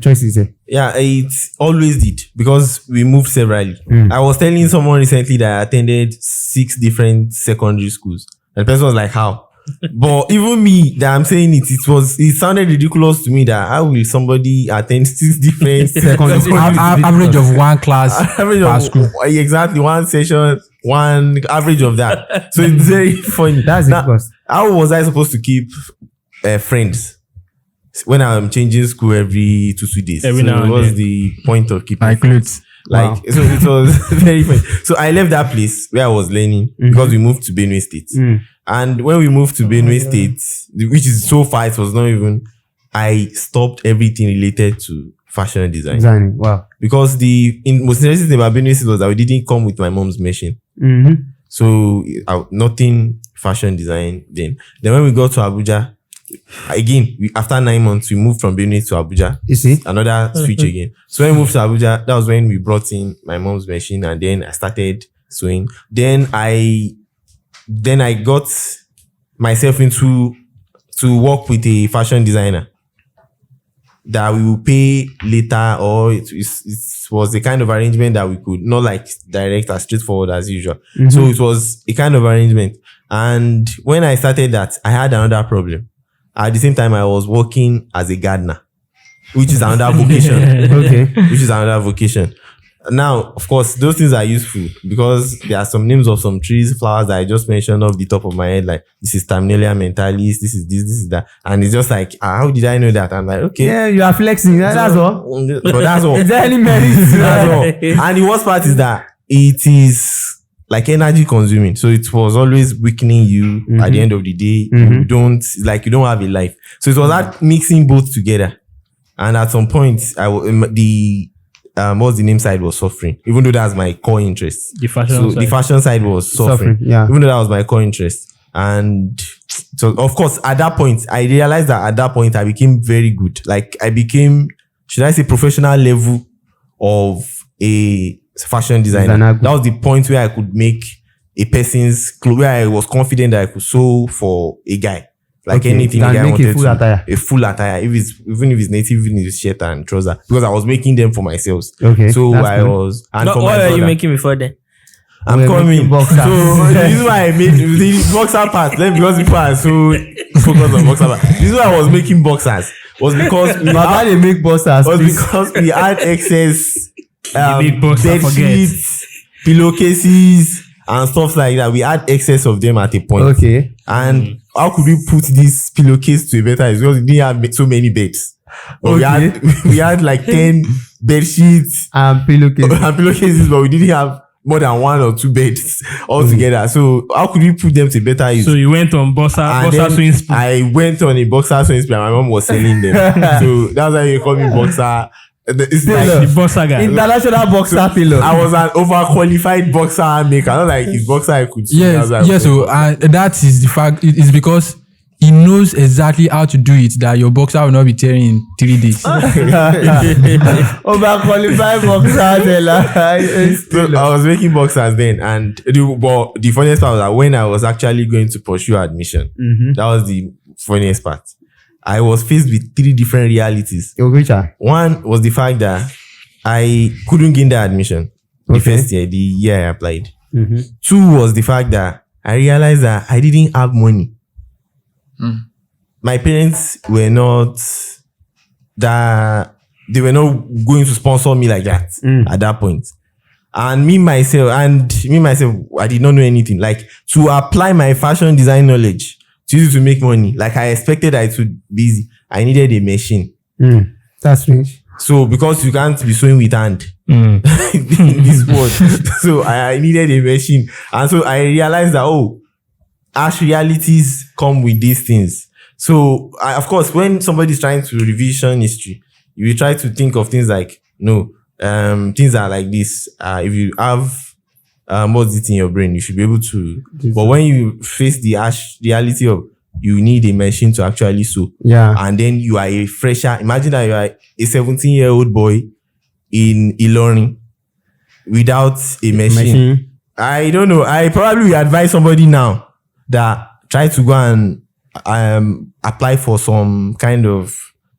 choices? Yeah, it always did because we moved severally. I was telling someone recently that I attended 6 different secondary schools. And the person was like, how? But even me, that I'm saying it sounded ridiculous to me that how will somebody attend 6 different secondary schools? Average of one class Average per of school. exactly one session, one average of that. So it's very funny. That's Now, it. Because how was I supposed to keep friends when I'm changing school every 2 days? Every now and what was then. the point of keeping Like friends? clothes. So it was very funny. So I left that place where I was learning because we moved to Benue State. And when we moved to Benue State, which is so far, it was not even, I stopped everything related to fashion design. designing. Wow. Because most interesting thing about Benue State was that we didn't come with my mom's machine. So nothing fashion design then. Then when we got to Abuja, again, after 9 months, we moved from Benue to Abuja. You see? Another switch again. So when we moved to Abuja, that was when we brought in my mom's machine and then I started sewing. Then I got myself into to work with a fashion designer that we will pay later, or it was a kind of arrangement that we could not like direct as straightforward as usual. So it was a kind of arrangement. And when I started that, I had another problem. At the same time, I was working as a gardener, which is another vocation. Okay. Which is another vocation. Now, of course, those things are useful because there are some names of some trees, flowers that I just mentioned off the top of my head. Like, this is Terminalia mentalis, this is that. And it's just like, how did I know that? I'm like, okay. Yeah, you are flexing. That's all. But that's all. Is there any merit? That's all. And the worst part is that it is like energy consuming. So it was always weakening you at the end of the day. You don't have a life. So it was that mixing both together. And at some point, what's the name side was suffering, even though that's my core interest. The fashion side. The fashion side was suffering. Yeah. Even though that was my core interest. And so, of course, at that point, I realized that at that point, I became very good. Like, I became, should I say, professional level of a fashion designer. That was the point where I could make a person's clothes, where I was confident that I could sew for a guy. Like anything the guy wanted to. A full attire. Even if it's native, even if it's shirt and trouser. Because I was making them for myself. Okay. So I was. And for what my were you brother. making before then? I'm coming. Boxers. So this is why I made the boxer part. Because people are so focused on boxer part. This is why I was making boxers. Was because they make boxers. because we had excess big boxer, bed sheets, pillowcases, and stuff like that. We had excess of them at a point. Okay. And how could we put this pillowcase to a better use? Because we didn't have so many beds. But we had like 10 bed sheets and pillowcases, but we didn't have more than 1 or 2 beds altogether. So how could we put them to better use? So you went on boxer swing spoon. I went on a boxer swing spoon. My mom was selling them. So that's why you call me boxer. It's like The boxer guy. international boxer pillow. I was an overqualified boxer maker. Not like his boxer I could. Yes, That's why I yes. So that is the fact. It is because he knows exactly how to do it that your boxer will not be tearing in 3 days. Overqualified boxers. So I was making boxers then, and the funniest part was that when I was actually going to pursue admission, that was the funniest part. I was faced with 3 different realities. One was the fact that I couldn't gain the admission the first year, the year I applied. 2 was the fact that I realized that I didn't have money. My parents were not they were not going to sponsor me like that at that point. And me myself, I did not know anything. Like, to apply my fashion design knowledge to use it to make money, like I expected that it would be easy, I needed a machine. That's strange. So because you can't be sewing with hand in this world, so I needed a machine. And so I realized that, harsh realities come with these things. So of course, when somebody's trying to revision history, you will try to think of things like, things are like this. If you have what's it in your brain, you should be able to. But when you face the harsh reality of you need a machine to actually sew, and then you are a fresher. Imagine that you are a 17-year-old boy in e-learning without a machine. I don't know. I probably will advise somebody now that try to go and apply for some kind of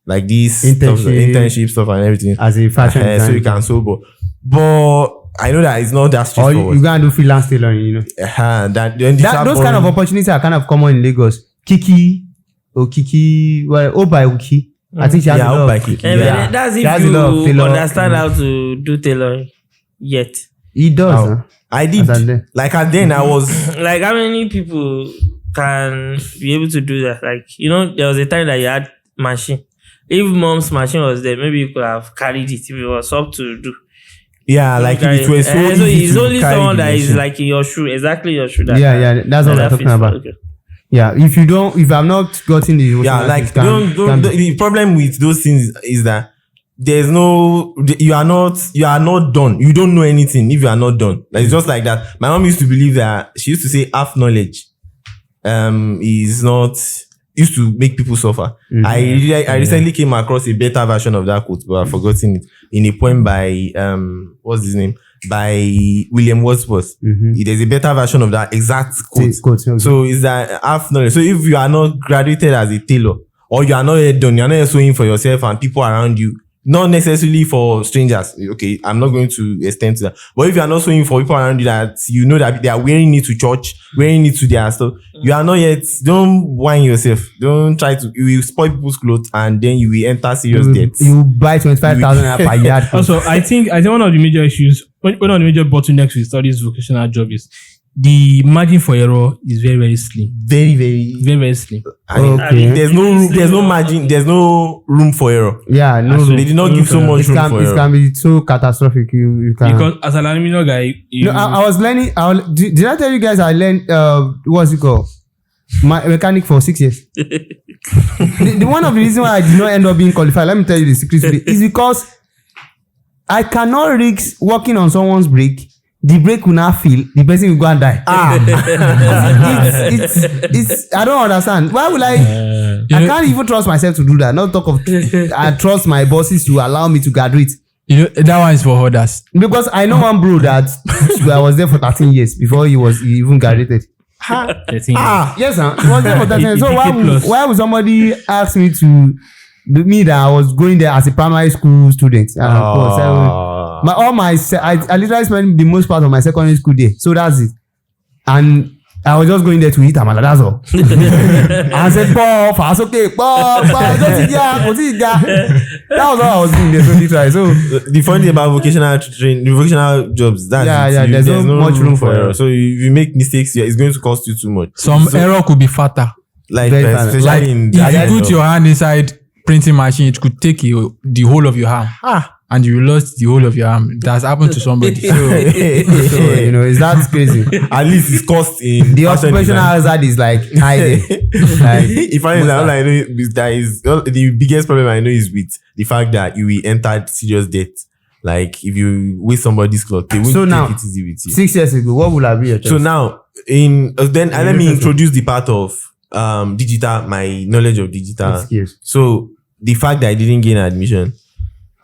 like this internship stuff and everything as a fashion designer. So you can sew, but I know that it's not that straightforward. Or you gonna do freelance tailoring, those kind of opportunities are kind of common in Lagos. Kiki, by Uki. I think she has a lot of Kiki. That's if you understand how to do tailoring. Yet he does. I did. Like at then I was like, how many people can be able to do that? Like, there was a time that you had machine. If mom's machine was there, maybe you could have carried it if it was up to do. Yeah, like it was so easy it's only someone that is like in your shoe, exactly your shoe. That's what I'm talking about. Okay. Yeah, if I've not gotten the the problem with those things is that you are not done. You don't know anything if you are not done. Like, it's just like that. My mom used to believe that, she used to say half knowledge is not used to make people suffer. I recently came across a better version of that quote, but I've forgotten it, in a poem by what's his name? By William Wordsworth. There's a better version of that exact quote. So is that half knowledge. So if you are not graduated as a tailor, or you are not yet done, you are not yet sewing for yourself and people around you, not necessarily for strangers. Okay, I'm not going to extend to that. But if you are not sewing for people around you that you know that they are wearing it to church, wearing it to their stuff, you are not yet, don't whine yourself. Don't try to, you will spoil people's clothes and then you will enter serious debts. You buy 25,000 per yard. Also, I think one of the major issues, one of the major bottlenecks with studies vocational job is the margin for error is very, very slim. Very, very, very, very slim. Okay. There's no margin, there's no room for error. Yeah, no. They did not give so much room for error. It can be so catastrophic. You can. Because as an aluminium guy, I was learning. Did I tell you guys I learned what's it called? My mechanic for 6 years. the one of the reasons why I did not end up being qualified, let me tell you the secret today, is because I cannot risk working on someone's brake. The brake will not feel, the person will go and die. It's I don't understand. Why would I can't even trust myself to do that. Not talk of I trust my bosses to allow me to graduate. That one is for others. Because I know one bro that I was there for 13 years before he even graduated. Yes, sir. He was there for 13 years. So why would somebody ask me that I was going there as a primary school student? I literally spent the most part of my secondary school there. So that's it. And I was just going there to eat amala, that's all. I said, fast, okay, that was all I was doing there. So the funny thing about vocational jobs, there's no much room for error. So if you make mistakes here, it's going to cost you too much. Some error could be fatal. If you put your hand inside printing machine, it could take the whole of your arm. And you lost the whole of your arm. That's happened to somebody. So it's that crazy. At least it's cost in the occupational hazard is like high there. If I know, all I know is the biggest problem I know is with the fact that you will enter serious debt. Like if you waste somebody's cloth, they won't take it easy with you. 6 years ago, what would I be your choice? So now let me introduce the part of my knowledge of digital Skills. So the fact that I didn't gain admission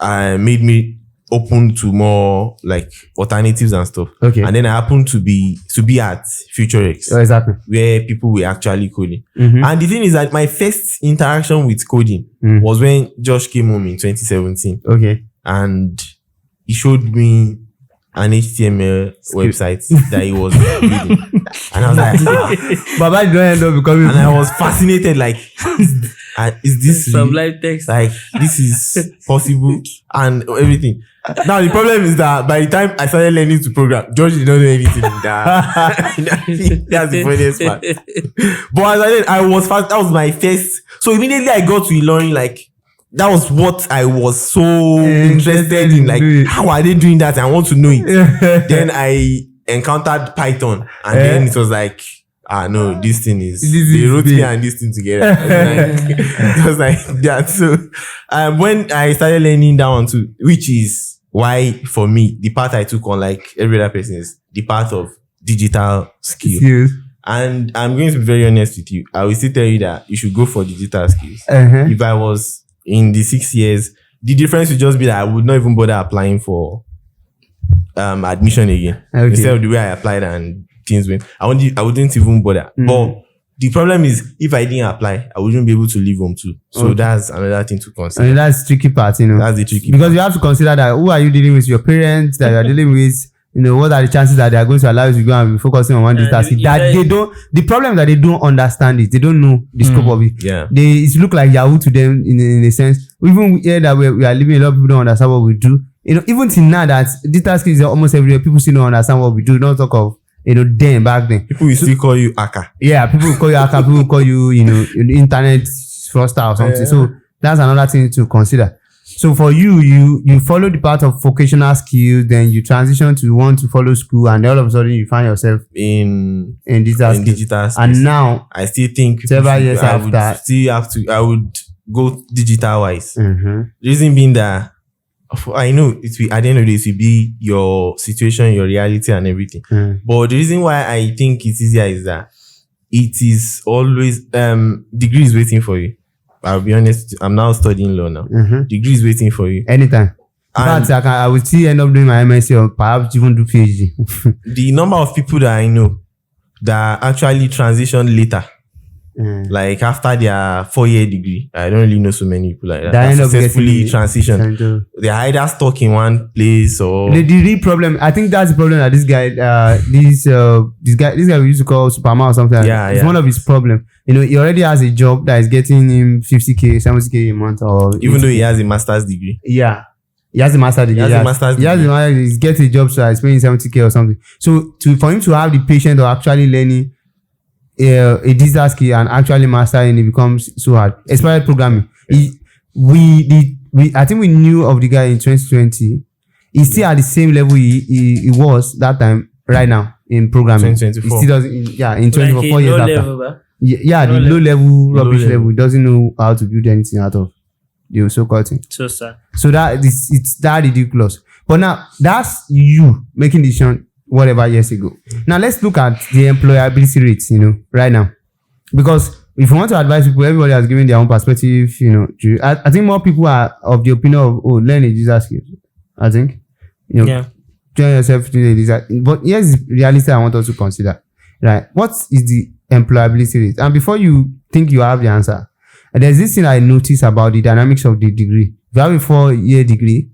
made me open to more like alternatives and stuff. Okay. And then I happened to be at Future X, Oh, exactly. where people were actually coding. Mhm. And the thing is that my first interaction with coding was when Josh came home in 2017, Okay. and he showed me an HTML website that he was reading. And I was like, Baba don't end up becoming. and I was fascinated, like, is this real? Some live text. Like, this is possible and everything. Now the problem is that by the time I started learning to program, George did not know anything in that. That's the funniest part. But as I said, I was fast. That was my first. So immediately I got to learning, like, that was what I was so interested in. Like, how are they doing that? I want to know it. Then I encountered Python, and then it was like, no, this thing is. They wrote me and this thing together. It was like that. So when I started learning that one too, which is why for me the path I took on, like every other person, is the path of digital skills. And I'm going to be very honest with you. I will still tell you that you should go for digital skills. If I was in the 6 years, the difference would just be that I would not even bother applying for admission again. Okay. Instead of the way I applied and things went. I wouldn't even bother. But the problem is, if I didn't apply, I wouldn't be able to leave home too. So that's another thing to consider. And that's tricky part, you know. That's the tricky because part. you have to consider that who are you dealing with, your parents that you are dealing with. You know, what are the chances that they are going to allow you to go and be focusing on one digital skill? That they don't. The problem that they don't understand it. They don't know the scope of it. Yeah. It look like Yahoo to them in a sense. Even here that we are living, a lot of people don't understand what we do. You know, even till now that digital skills are almost everywhere, people still don't understand what we do. Don't talk of, you know, then back then. People will still call you Aka. Yeah, people will call you Aka, people will call you, you know, internet fraudster or something. Yeah. So that's another thing to consider. So for you follow the path of vocational skills, then you transition to want to follow school, and all of a sudden you find yourself in digital skills. digital space. And now, I still think several years I would after- still have to. I would go digital wise. mhm, Reason being that I know it will, at the end of the day, it will be your situation, your reality, and everything. But the reason why I think it's easier is that it is always degree is waiting for you. I'll be honest. I'm now studying law now. Degree is waiting for you. anytime. In And fact, I will still end up doing my MSc or perhaps even do PhD. the number of people that I know that actually transition later, like after their 4-year degree, I don't really know so many people like that. That end up successfully getting transition. They're either stuck in one place or The real problem, I think that's the problem that this guy, this guy we used to call Superman or something. Yeah, it's yeah. one of his problem. You know, he already has a job that is getting him 50K, 70K a month, or even though he has a master's degree. yeah, he has a master's degree. He has a master's degree. He gets a job, so he's paying 70K or something. So for him to have the patience of actually learning a digital skill and actually mastering it becomes so hard. Especially programming. I think we knew of the guy in 2020. He's still at the same level he was that time right now in programming. 2024. He still doesn't. In 24 Like years low after. level, but Yeah, the Low low level rubbish level. level doesn't know how to build anything out of the so-called thing. so sad. So it's that ridiculous. But now that's you making decision whatever years ago. Now let's look at the employability rates, you know, right now. Because if you want to advise people, everybody has given their own perspective, you know. I think more people are of the opinion of, learn a digital skill. I think. You know, Yeah. train yourself to do this. But here's the reality I want us to consider. Right. What is the employability rate? And before you think you have the answer, there's this thing I noticed about the dynamics of the degree. If you have a 4-year degree,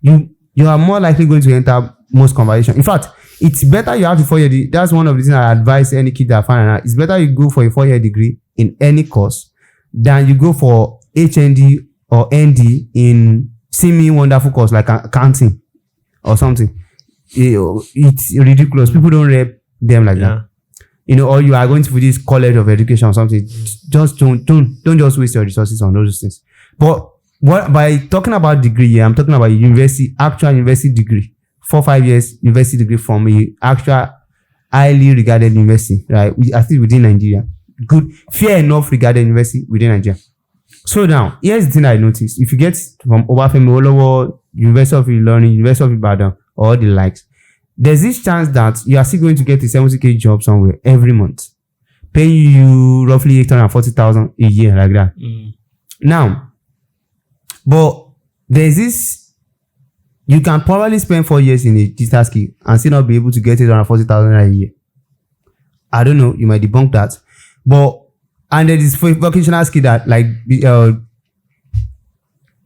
you are more likely going to enter most conversations. In fact, it's better you have a 4-year degree. That's one of the things I advise any kid that find out. It's better you go for a 4-year degree in any course than you go for HND or ND in semi-wonderful course like accounting or something. It's ridiculous. People don't rep them like that. You know, or you are going to this college of education or something. Just don't just waste your resources on those things. But by talking about degree here, I'm talking about actual university degree. 4-5 years university degree from a actual highly regarded university, right? At least within Nigeria. Good, fair enough regarded university within Nigeria. So now, here's the thing I noticed. If you get from Obafemi Awolowo, University of Ilorin, University of Ibadan, or the likes, there's this chance that you are still going to get a 70K job somewhere every month. paying you roughly 840,000 a year like that. Now, but there's this, you can probably spend 4 years in a digital skill and still not be able to get 840,000 a year. I don't know, you might debunk that. But, and there is vocational skill that like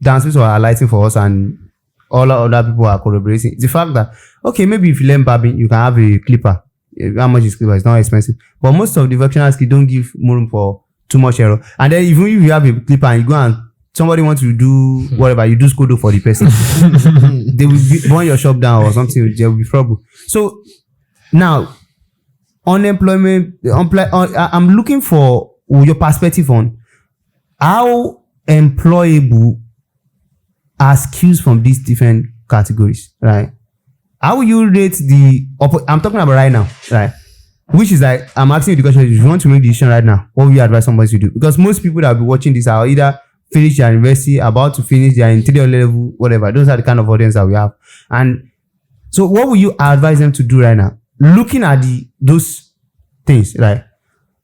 dance people are highlighting for us and all other people are collaborating. The fact that, okay, maybe if you learn barbing, you can have a clipper. How much is clipper? It's not expensive. But most of the vocational skill don't give more room for too much error. And then even if you have a clipper and you go and somebody wants to do whatever, you do Skodo for the person. They will burn your shop down or something. There will be trouble. So now, unemployment, I'm looking for your perspective on how employable are skills from these different categories, right? How will you rate I'm talking about right now, right? Which is like, I'm asking you the question, if you want to make the decision right now, what will you advise somebody to do? Because most people that will be watching this are either finish their university, about to finish their interior level, whatever. Those are the kind of audience that we have. And so what will you advise them to do right now? Looking at those things, right?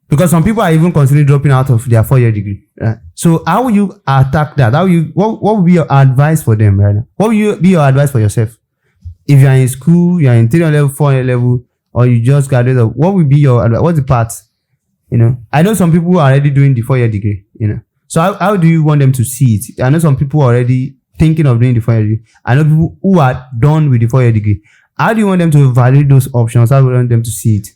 Because some people are even considering dropping out of their 4-year degree, right? So how will you attack that? What will be your advice for them right now? What will be your advice for yourself? If you're in school, you're in interior level, 4-year level, or you just graduated, what will be your advice? What's the path? You know, I know some people are already doing the 4-year degree, you know. So how do you want them to see it? I know some people are already thinking of doing the 4-year degree. I know people who are done with the 4-year degree. How do you want them to evaluate those options? How do you want them to see it?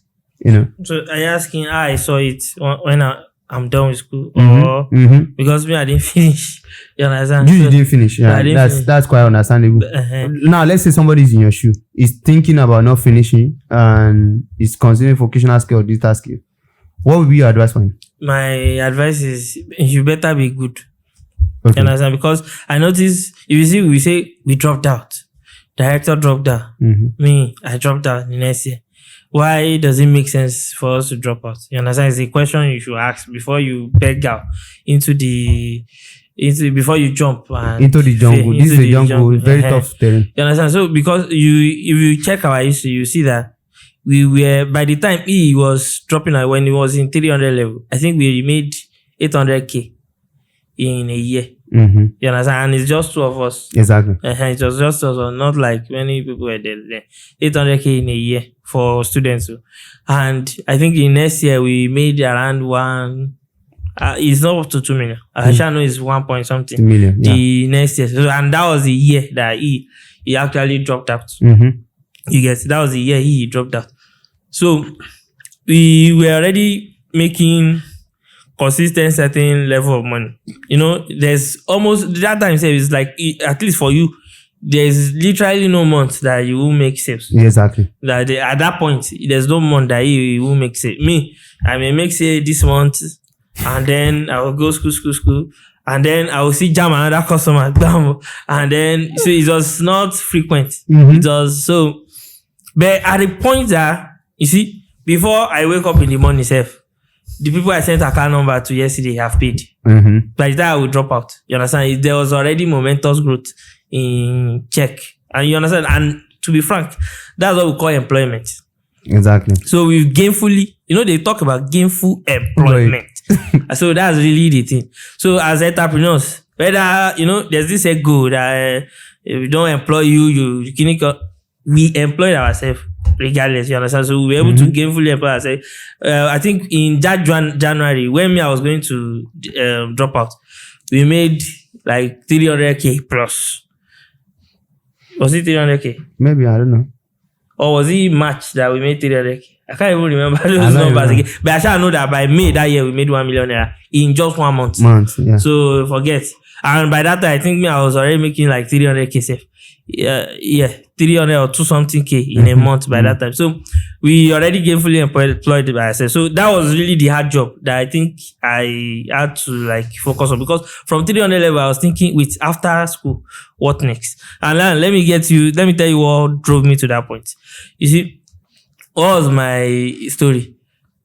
You know. So are you asking how I saw it when I'm done with school, or because me I didn't finish? You understand? You didn't finish. Yeah, that's quite understandable. Now let's say somebody's in your shoe, is thinking about not finishing, and is considering vocational skill or digital skill. What would be your advice for him? My advice is you better be good. Okay. You understand? Because I notice if you see, we say we dropped out. Director dropped out. Me, I dropped out the next year. Why does it make sense for us to drop out? You understand? It's a question you should ask before you beg out before you jump into the jungle. This is the jungle, very tough terrain. You understand? So because if you check our history, you see that we were, by the time he was dropping out, when he was in 300 level, I think we made 800k in a year. You understand? And it's just two of us. Exactly. It was just us, not like many people were there. 800k in a year for students. And I think in next year we made around it's not up to 2 million. I know it's 1 point something. Million. Yeah. The next year. So, and that was the year that he actually dropped out. You guess that was the year he dropped out. So we were already making consistent certain level of money. You know, there's almost that time it's like, at least for you, there's literally no month that you will make sales. Exactly. That at that point, there's no month that you will make sales. Me, I may make sales this month, and then I will go school, and then I will see jam another customer, and then so it was not frequent. It was so, but at the point that you see, before I wake up in the morning, the people I sent account number to yesterday have paid. By the time I will drop out. You understand? There was already momentous growth in check. And you understand? And to be frank, that's what we call employment. Exactly. So we've gainfully, they talk about gainful employment. So that's really the thing. So as entrepreneurs, whether, there's this goal that if we don't employ you we employ ourselves. Regardless, you understand? So we were able to gainfully employ ourselves. I think in that January, when I was going to drop out, we made like 300k plus. Was it 300k? Maybe, I don't know. Or was it March that we made 300k? I can't even remember those numbers again. But I shall know that by May that year, we made 1 million naira in just 1 month. Yeah. So forget. And by that time, I think I was already making like 300k safe. 300 or 2 something k in a month by that time. So we already gainfully employed by ourselves. So that was really the hard job that I think I had to focus on, because from 300 level I was thinking, wait, after school, what next? And then let me tell you what drove me to that point. You see, what was my story?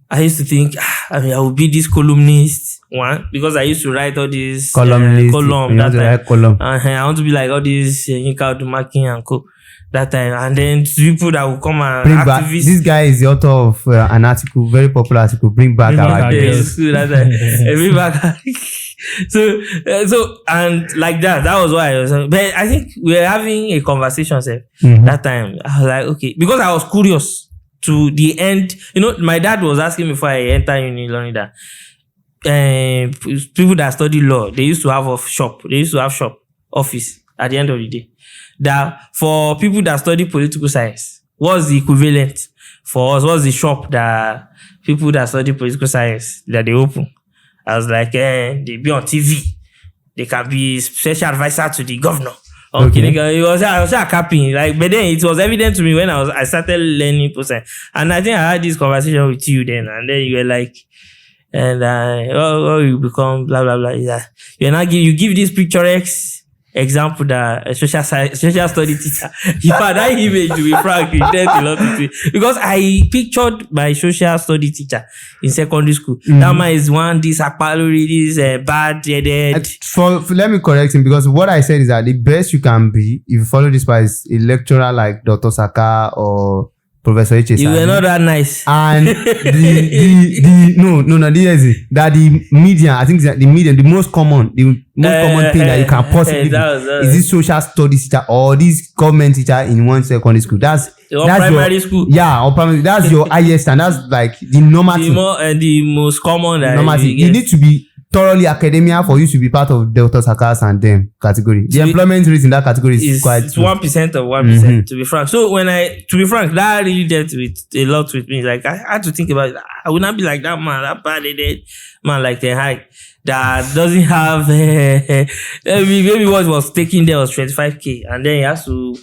I used to think, I will be this columnist, one, because I used to write all these column. I want to be like all these Yinka Odumaki and co. that time, and then people that will come and Bring back. activists. This guy is the author of an article, very popular article. Bring back Bring our back girls. girls. School that time. Bring back. So and like that was why I was. But I think we were having a conversation, sir, that time. I was like, okay, because I was curious to the end. You know, my dad was asking me before I enter uni learning that people that study law, they used to have a shop. They used to have shop office at the end of the day. That for people that study political science, what's the equivalent for us? What's the shop that people that study political science that they open? I was like, they be on TV. They can be special advisor to the governor. Okay. I was capping. Like, but then it was evident to me when I started learning political science. And I think I had this conversation with you then, and then you were like, and you become blah blah blah. Yeah. You give this picturesque example that a social study teacher. In fact, that image, to be frank, it meant a lot to me because I pictured my social study teacher in secondary school. That man is this akpalori, this bad headed. Let me correct him, because what I said is that the best you can be if you follow this path is a lecturer like Dr. Saka or Professor H. You were not that nice. And that the median, I think that the median, the most common thing that you can possibly do is this social studies teacher or this government teacher in one secondary school. That's primary school. Yeah, or primary. That's your highest, and that's like the normal thing. The most common. You need to be thoroughly academia for you to be part of Delta Sakas and them category. The employment rate in that category is quite. It's 1% of 1%, to be frank. So to be frank, that really dealt with a lot with me. Like I had to think about it. I would not be like that man, that bad headed man like the high that doesn't have maybe what was taking there was 25k, and then he has to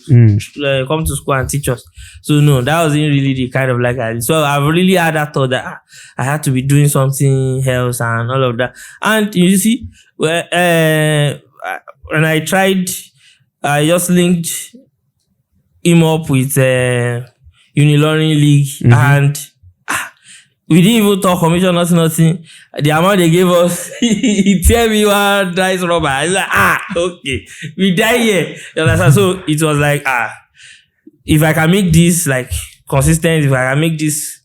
come to school and teach us. So no, that wasn't really the kind of like I did. So I've really had that thought that I had to be doing something else and all of that. And you see, when I tried, I just linked him up with Uni Learning League, and we didn't even talk commission, nothing. The amount they gave us, he tell me one dice rubber. I was like, okay, we die here. You understand? So it was like, if I can make this like consistent, if I can make this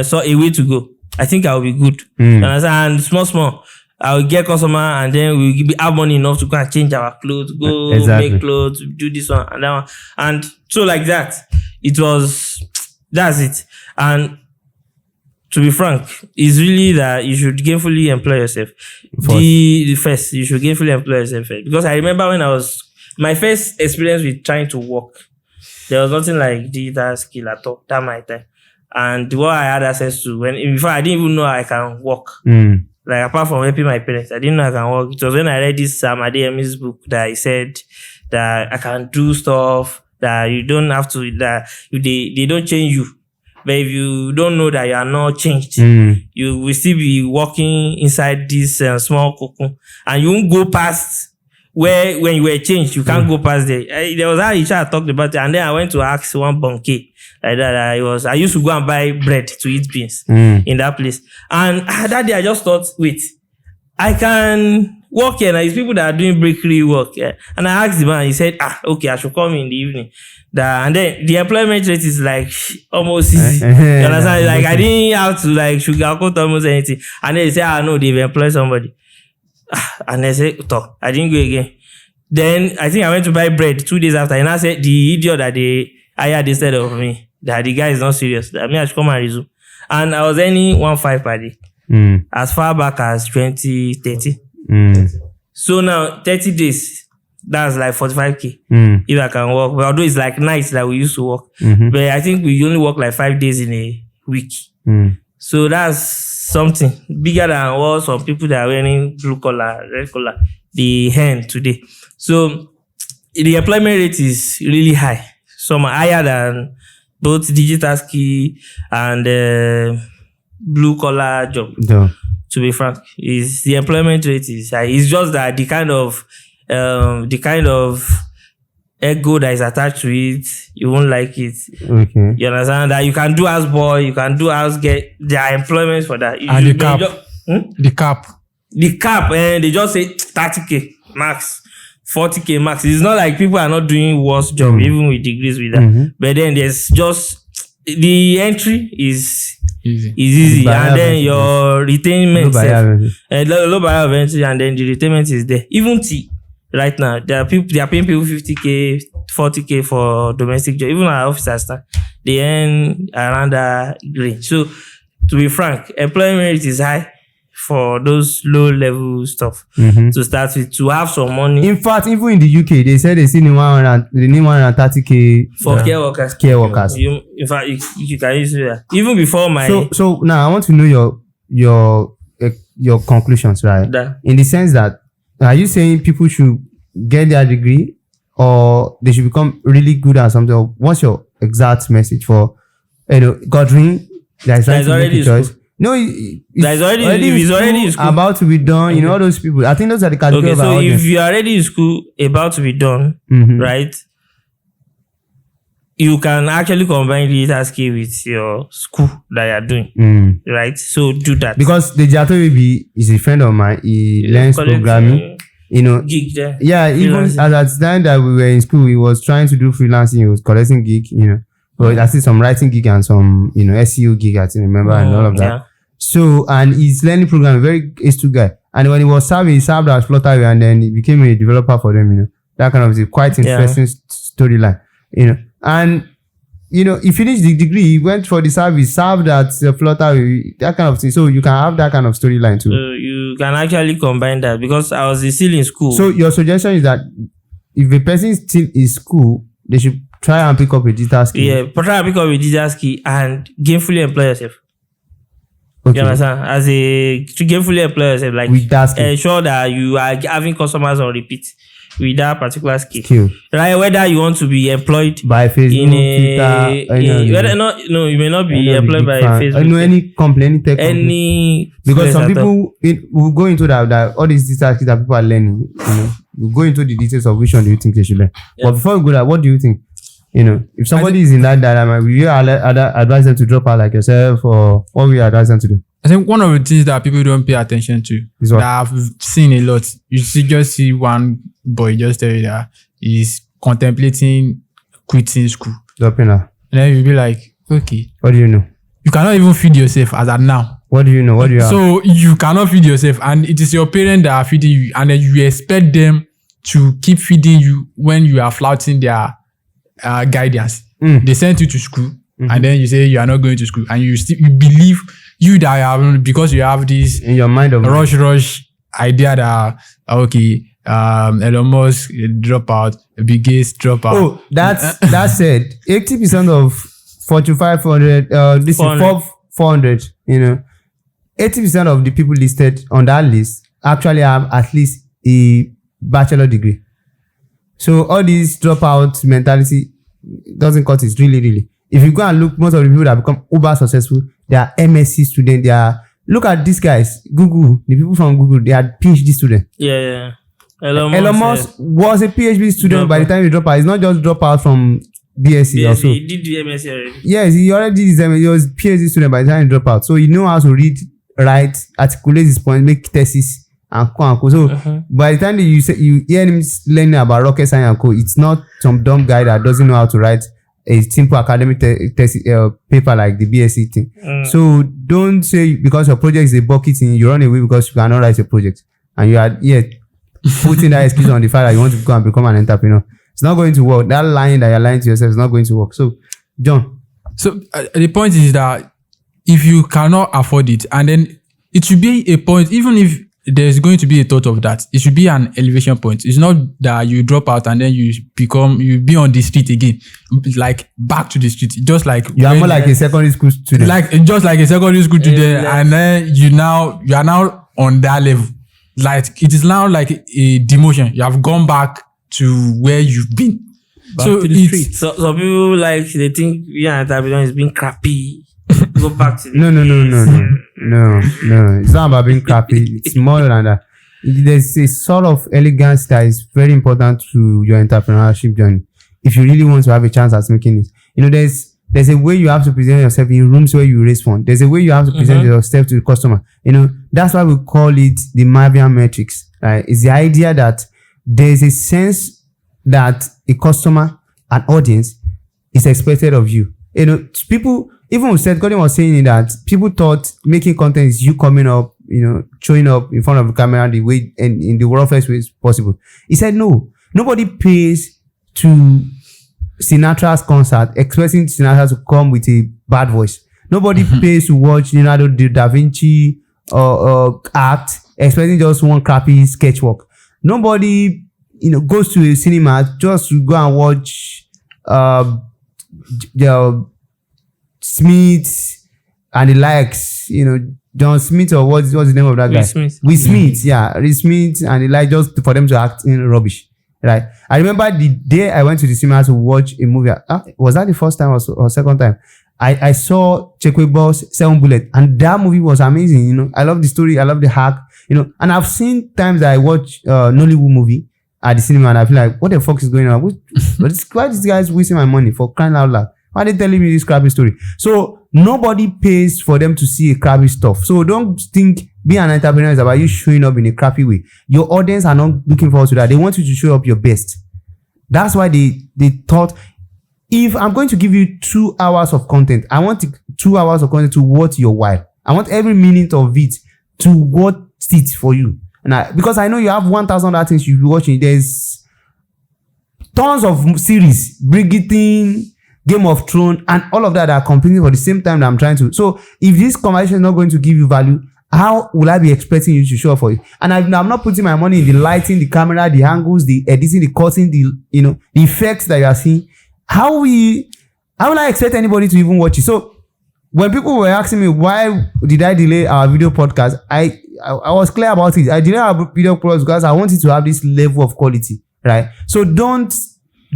so a way to go, I think I will be good. You understand? And small, I will get customer, and then we will have money enough to go and change our clothes, go make clothes, do this one and that one. And so like that, that's it. And to be frank, it's really that you should gainfully employ yourself. The first, you should gainfully employ yourself first. Because I remember when my first experience with trying to work, there was nothing like digital skill at all, that my time. And what I had access to, before I didn't even know I can work. Like apart from helping my parents, I didn't know I can work. It was when I read this Sam Adeyemi's book that he said that I can do stuff, that you don't have to, that they don't change you. But if you don't know that you are not changed, you will still be walking inside this small cocoon, and you won't go past where when you were changed. You can't go past there. There was how he talked about it, and then I went to ask one bunkie like that. I used to go and buy bread to eat beans in that place, and that day I just thought, wait, I can work here. Now it's people that are doing bakery work. Yeah. And I asked the man, he said, okay, I should come in the evening. And then the employment rate is like almost easy. You understand? Like I didn't have to like sugarcoat almost anything. And then they say, no, they've employed somebody. And I said, I didn't go again. Then I think I went to buy bread 2 days after, and I said the idiot that they hired instead of me, that the guy is not serious. That I should come and resume. And I was earning 1.5 per day. As far back as 2030. So now 30 days. That's like 45k if I can work. But although it's like nights that we used to work. But I think we only work like 5 days in a week. So that's something bigger than what some people that are wearing blue collar, red collar, the hand today. So the employment rate is really high. Some are higher than both digital skill and blue collar job. To be frank, the employment rate is high. It's just that the kind of ego that is attached to it, you won't like it. Okay. You understand that you can do house boy, you can do house get their employment for that. And the cap. The cap. The cap, and they just say 30k max 40K max. It's not like people are not doing worse job even with degrees with that. But then there's just the entry is easy, and then your retainment low barrier of entry, and then the retainment is there. Even right now, they are paying people 50K, 40K for domestic job. Even our officers, they earn around that range. So to be frank, employment rate is high for those low level stuff to start with, to have some money. In fact, even in the UK, they said they need 130K for care workers. In fact, you can use that. Even before my so now I want to know your conclusions, right? In the sense that, are you saying people should get their degree or they should become really good at something? Or what's your exact message for Godwin? There's already a choice. No, it's already about to be done. All those people. I think those are the category. Okay, so if you are already in school, about to be done, right? You can actually combine digital skill with your school that you are doing, right? So do that. Because the Jato is a friend of mine. He learns programming. Gig there. Yeah, even at the time that we were in school, he was trying to do freelancing. He was collecting gig. But I see some writing gig and some SEO gig. I remember and all of that. Yeah. So, and he's learning programming, very astute guy. And when he was serving, he served as Flutter and then he became a developer for them, That kind of is quite interesting storyline, And, he finished the degree, he went for the service, served at Flutter, that kind of thing. So you can have that kind of storyline too. You can actually combine that because I was still in school. So your suggestion is that if a person is still in school, they should try and pick up a digital skill. Yeah, try and pick up a digital skill and gainfully employ yourself. Okay. You understand? To gainfully employ yourself, like with that skill, ensure that you are having customers on repeat with that particular skill. Right? Whether you want to be employed by Facebook, Twitter, you may not be employed by Facebook. Any company, any tech company. Because some people will go into that all these digital skills that people are learning. You go into the details of which one do you think they should learn. Yeah. But before we go there, what do you think? If somebody is in that dilemma, will you advise them to drop out like yourself, or what will you advise them to do? I think one of the things that people don't pay attention to, that I've seen a lot, you just see one boy just tell you that he's contemplating quitting school. Dropping out. And then you'll be like, okay. What do you know? You cannot even feed yourself as at now. What do you know? What do you have? So you cannot feed yourself, and it is your parents that are feeding you, and then you expect them to keep feeding you when you are flouting their guidance. They sent you to school, and then you say you are not going to school, and you believe because you have this in your mind of rush idea that Elon Musk drop out, Bill Gates drop out. Oh, that said, 80% of Fortune 500, this 400. Is 400. 80% of the people listed on that list actually have at least a bachelor degree. So all this dropout mentality doesn't cut it, really. If you go and look, most of the people that become uber successful, they are MSc students. Look at these guys, Google, the people from Google, they are PhD students. Yeah. Elon Musk was a PhD student by the time he dropped out. He's not just drop out from BSc also. He did the MSc already. Yes, he already did his MSc. He was PhD student by the time he dropped out. So he knows how to read, write, articulate his points, make thesis, and co. So by the time you hear him learning about rocket science and co, it's not some dumb guy that doesn't know how to write a simple academic paper like the BSc thing. So don't say because your project is a bucket thing, you run away because you cannot write a project, and you are putting that excuse on the fact that you want to go and become an entrepreneur. It's not going to work. That lying that you're lying to yourself is not going to work. So, John. So the point is that if you cannot afford it, and then it should be a point, even if there's going to be a thought of that, it should be an elevation point. It's not that you drop out and then you be on the street again, like back to the street. Just like you are more like a secondary school student. Just like a secondary school student, and then you are now on that level. Like it is now like a demotion. You have gone back to where you've been. Back to the street. So some people they think entrepreneur is being crappy. Go back to No. It's not about being crappy. It's more than that. There's a sort of elegance that is very important to your entrepreneurship journey. If you really want to have a chance at making it, there's a way you have to present yourself in rooms where you raise funds. There's a way you have to present yourself to the customer. That's why we call it the Mavian metrics. Right? It's the idea that there's a sense that a customer, an audience, is expected of you. You know, people, even with Seth Godin was saying that people thought making content is you coming up, you know, showing up in front of the camera the way and in the roughest way possible. He said, no, nobody pays to Sinatra's concert expecting Sinatra to come with a bad voice. Nobody pays to watch Leonardo da Vinci act expecting just one crappy sketch work. Nobody, you know, goes to a cinema just to go and watch the Smith and the likes, you know, John Smith or what's the name of that guy? Will Smith, yeah, Will Smith and the like, just for them to act in rubbish, right? I remember the day I went to the cinema to watch a movie. Was that the first time or second time? I saw Chekwebo's 7 Bullet, and that movie was amazing. You know, I love the story, I love the hack. You know, and I've seen times that I watch Nollywood movie at the cinema, and I feel like, what the fuck is going on? Why this guy's wasting my money for crying out loud? Why are they telling me this crappy story? So nobody pays for them to see a crappy stuff. So don't think being an entrepreneur is about you showing up in a crappy way. Your audience are not looking forward to that. They want you to show up your best. That's why they thought, if I'm going to give you 2 hours of content, I want 2 hours of content to worth your while. I want every minute of it to worth it for you. And because I know you have 1,000 other things you'll be watching. There's tons of series, Bridgerton, Game of Thrones, and all of that are competing for the same time that I'm trying to. So if this conversation is not going to give you value, how will I be expecting you to show up for it? And I'm not putting my money in the lighting, the camera, the angles, the editing, the cutting, the effects that you are seeing. How will I expect anybody to even watch it? So when people were asking me why did I delay our video podcast, I was clear about it. I delayed our video podcast because I wanted to have this level of quality, right? So don't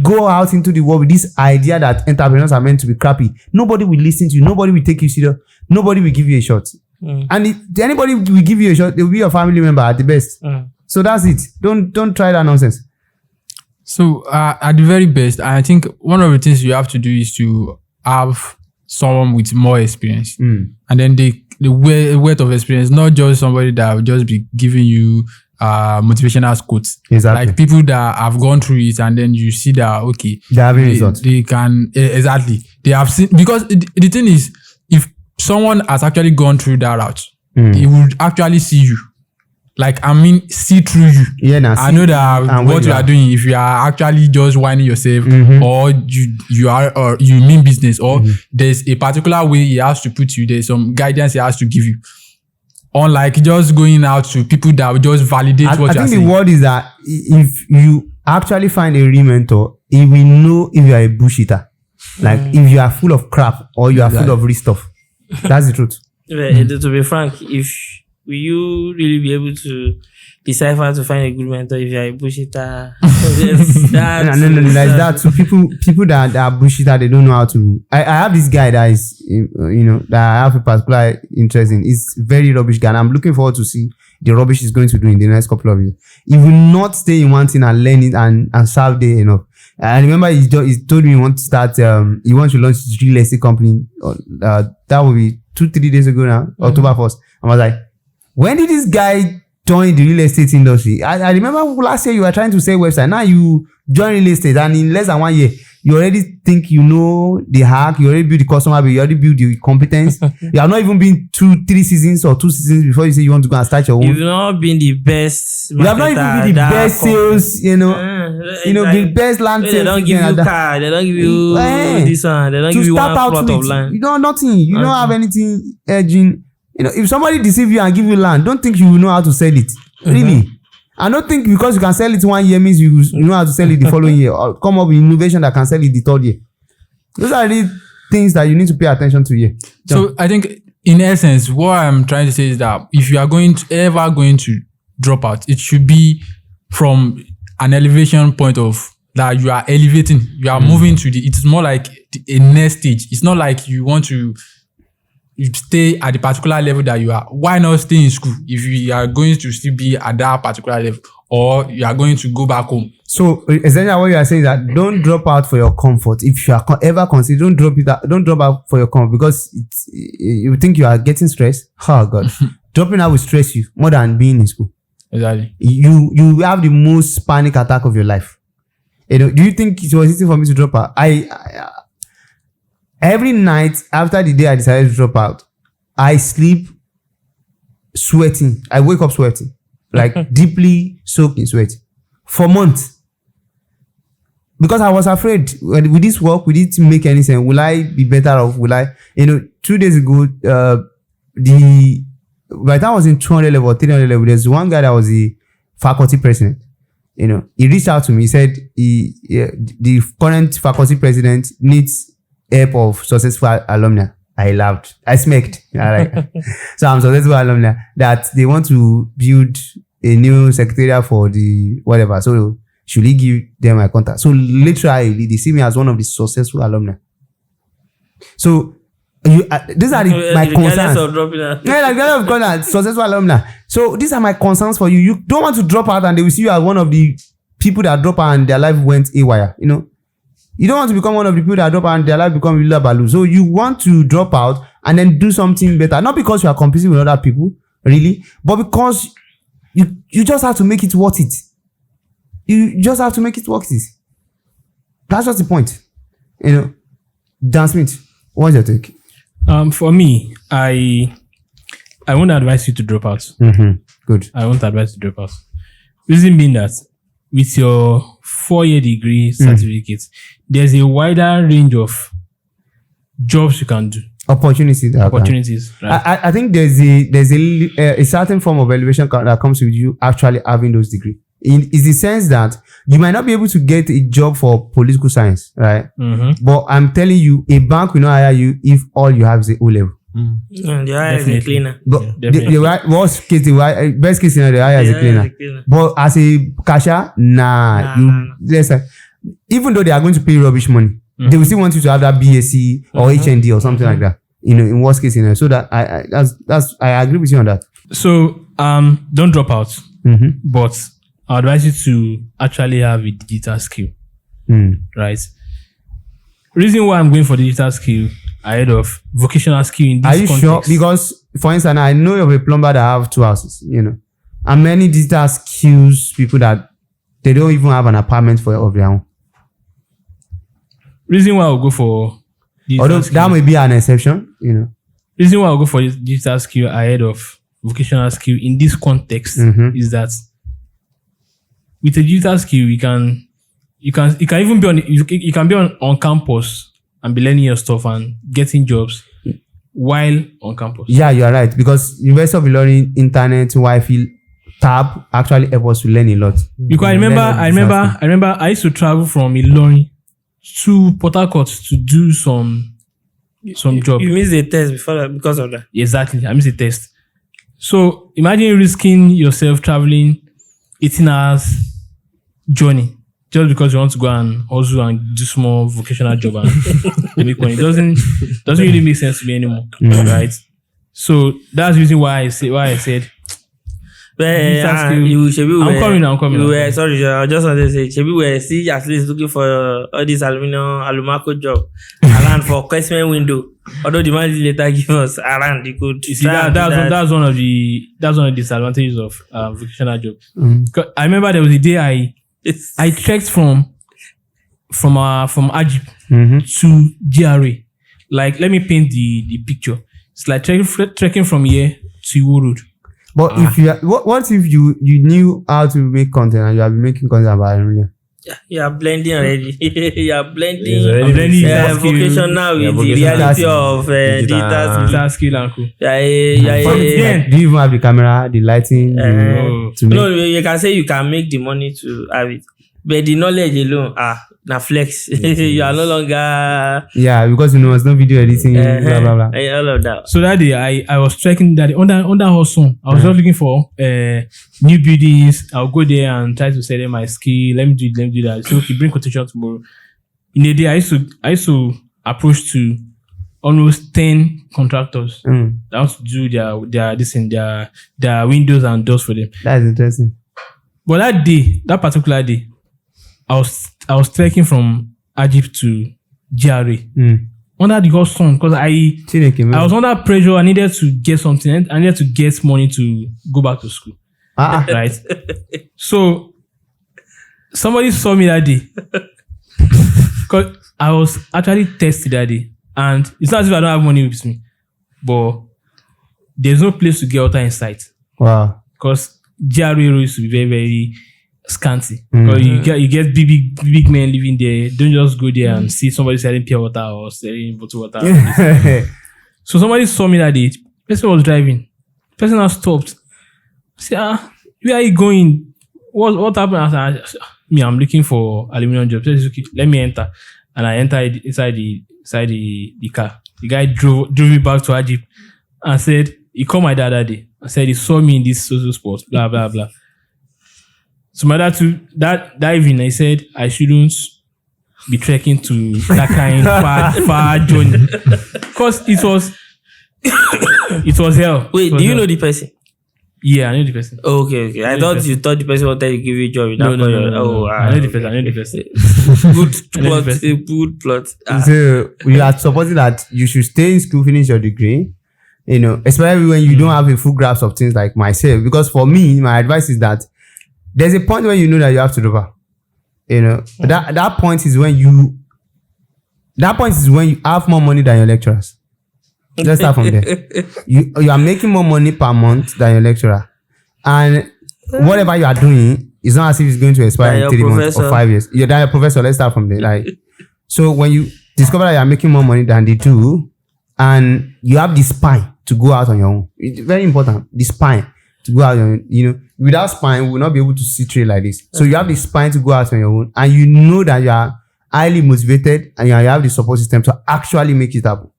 go out into the world with this idea that entrepreneurs are meant to be crappy. Nobody will listen to you. Nobody will take you serious. Nobody will give you a shot. And if anybody will give you a shot, they will be your family member at the best. So that's it. Don't try that nonsense. So at the very best, I think one of the things you have to do is to have someone with more experience. And then the weight of experience, not just somebody that will just be giving you motivational quotes. Exactly. Like people that have gone through it, and then you see that, okay, they're having results. They can, exactly. They have seen, because the thing is, if someone has actually gone through that route, he would actually see you. Like, I mean, see through you. Yeah, now I know that what you are doing, if you are actually just whining yourself, or you are, or you mean business, or there's a particular way he has to put you, there's some guidance he has to give you. Unlike just going out to people that will just validate what you are saying. I think the word is that if you actually find a real mentor, he will know if you are a bullshitter. Like, if you are full of crap or you are full of real stuff. That's the truth. To be frank, will you really be able to decipher to find a good mentor if you are a bullshitter? No, like that. So people that are bullshitter, they don't know how to. I have this guy that is, that I have a particular interest in. He's very rubbish guy, and I'm looking forward to see the rubbish he's going to do in the next couple of years. He will not stay in one thing and learn it and serve there enough. I remember he told me he wants to start. He wants to launch his real estate company. That will be 2-3 days ago now, October 1st. I was like, when did this guy join the real estate industry? I remember last year you were trying to sell website. Now you join real estate, and in less than 1 year, you already think you know the hack. You already build the customer base. You already build the competence. You have not even been 2-3 seasons or 2 seasons before you say you want to go and start your own. You've not been the best. You have not even been the best sales. The best land sales. They don't give you car. They don't give you this one. They don't give you one plot of land. You know nothing. You don't have anything edging. If somebody deceive you and give you land, don't think you will know how to sell it. Really. I don't think because you can sell it 1 year means you know how to sell it the following year, or come up with innovation that can sell it the 3rd year. Those are the things that you need to pay attention to here. So I think in essence, what I'm trying to say is that if you are ever going to drop out, it should be from an elevation point of that you are elevating, you are moving to it's more like a next stage. It's not like you want to stay at the particular level that you are. Why not stay in school if you are going to still be at that particular level, or you are going to go back home? So essentially what you are saying is that don't drop out for your comfort. If you are ever consider, don't drop out for your comfort, because you think you are getting stressed. Oh God. Dropping out will stress you more than being in school. Exactly. You have the most panic attack of your life. Do you think it was easy for me to drop out? Every night after the day I decided to drop out, I sleep sweating. I wake up sweating, like deeply soaked in sweat for months. Because I was afraid, with this work, will it make any sense? Will I be better off? Will I, 2 days ago, by the time I was in 200 level, 300 level, there's one guy that was the faculty president. He reached out to me. He said the current faculty president needs help of successful alumni. I laughed. I smirked. So I'm successful alumni that they want to build a new secretariat for the whatever. So should he give them my contact? So literally, they see me as one of the successful alumni. So these are my concerns. Successful alumni. So these are my concerns for you. You don't want to drop out and they will see you as one of the people that drop out and their life went haywire. You don't want to become one of the people that drop out and their life become really baloo. So you want to drop out and then do something better. Not because you are competing with other people, really, but because you just have to make it worth it. You just have to make it worth it. That's just the point. Dan Smith, what's your take? For me, I won't advise you to drop out. Good. I won't advise you to drop out. Reason being that with your 4-year degree certificate, there's a wider range of jobs you can do. Opportunities. Right? I think there's a certain form of elevation that comes with you actually having those degrees. Is the sense that you might not be able to get a job for political science, right? But I'm telling you, a bank will not hire you if all you have is a O level. The hire is a cleaner. But the worst case, the best case scenario, the hire is a cleaner. But as a cashier, even though they are going to pay rubbish money, they will still want you to have that BSc or HND or something like that. In worst case scenario. So that I agree with you on that. So don't drop out, but I advise you to actually have a digital skill, right? Reason why I'm going for digital skill ahead of vocational skill in this context. Are you sure? Because, for instance, I know of a plumber that have 2 houses, and many digital skills people that they don't even have an apartment of their own. Reason why I'll go for although skill, that may be an exception, Reason why I'll go for digital skill ahead of vocational skill in this context is that with a digital skill, you can even be on campus and be learning your stuff and getting jobs while on campus. Yeah, you are right, because University of Learning Internet Wi-Fi tab actually help us to learn a lot. Because I remember I used to travel from Ilorin to Port Harcourt to do some job. You missed the test because of that. Exactly, I missed the test. So imagine risking yourself traveling 18 hours journey just because you want to go and hustle and do small vocational job and make money. It doesn't really make sense to me anymore, right? So that's the reason why I said. I'm coming. Sorry, I just wanted to say, Shebi were see at least looking for all this alumaco job around for question window. Although the man later give us around, you could. You see, that's one of the disadvantages of vocational job. I remember there was a day I trekked from Ajib to GRA. Like, let me paint the picture. It's like trekking from here to Iwo Road. But if what if you knew how to make content and you have been making content about it? Yeah, you are blending already. You are blending. Vocational with the reality of digital skill. Do you even have the camera, the lighting? No, you can say you can make the money to have it, but the knowledge alone, na flex. You are no longer. Yeah, because there's no video editing, blah blah blah. All of that. So that day, I was trekking that day, under Hudson. I was just looking for new buildings. I'll go there and try to sell them my skill. Let me do that. So okay, bring quotation tomorrow. In a day, I used to approach to almost 10 contractors that want to do their windows and doors for them. That's interesting. But that particular day, I was trekking from Egypt to GRA under the hot sun because I was under pressure. I needed to get something. I needed to get money to go back to school. Right? So somebody saw me that day. Because I was actually thirsty that day. And it's not as if I don't have money with me. But there's no place to get water in sight. Wow. Because GRA used to be very, very scanty. Because you get big men living there. Don't just go there and see somebody selling pure water or selling bottled water. So somebody saw me that day. Person was driving. Person has stopped. I said, where are you going? What happened? I said, I'm looking for aluminum jobs. Said, okay, let me enter. And I entered inside the car. The guy drove me back to our Jeep and said, he called my dad that day. I said he saw me in this social sport, blah, blah, blah. So my dad too, that evening, I said I shouldn't be trekking to that kind far journey. Because it was hell. Wait, do you know the person? Yeah, I know the person. Oh, okay. I thought you thought the person wanted to give you a job. No. I know the person. Good plot. So we are supporting that you should stay in school, finish your degree. You know, especially when you don't have a full grasp of things like myself. Because for me, my advice is that there's a point where you know that you have to drop out. You know, that point is when you have more money than your lecturers. Let's start from there. You are making more money per month than your lecturer. And whatever you are doing, it's not as if it's going to expire in 3 months or 5 years. You're a professor. Let's start from there. Like, so when you discover that you are making more money than they do, and you have the spine to go out on your own. It's very important. The spine to go out on your own. You know, without spine, we will not be able to see trade like this. So you have the spine to go out on your own, and you know that you are highly motivated and you have the support system to actually make it happen.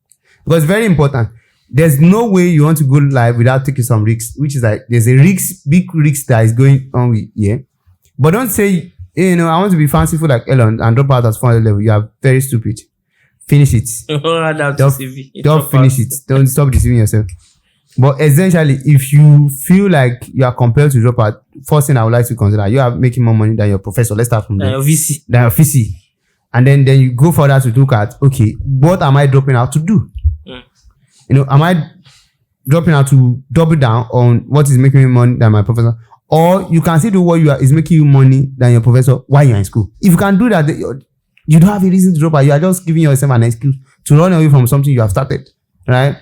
Because it's very important. There's no way you want to go live without taking some risks, which is like there's a big risk that is going on with here. But don't say, you know, I want to be fanciful like Elon and drop out at 400 level. You are very stupid. Finish it. Don't finish it. Don't stop deceiving yourself. But essentially, if you feel like you are compelled to drop out, first thing I would like to consider, you are making more money than your professor. Let's start from there. Than your VC. And then you go further to look at, okay, what am I dropping out to do? You know, am I dropping out to double down on what is making me money than my professor? Or you can still do what is making you money than your professor while you're in school. If you can do that, you don't have a reason to drop out. You are just giving yourself an excuse to run away from something you have started, right?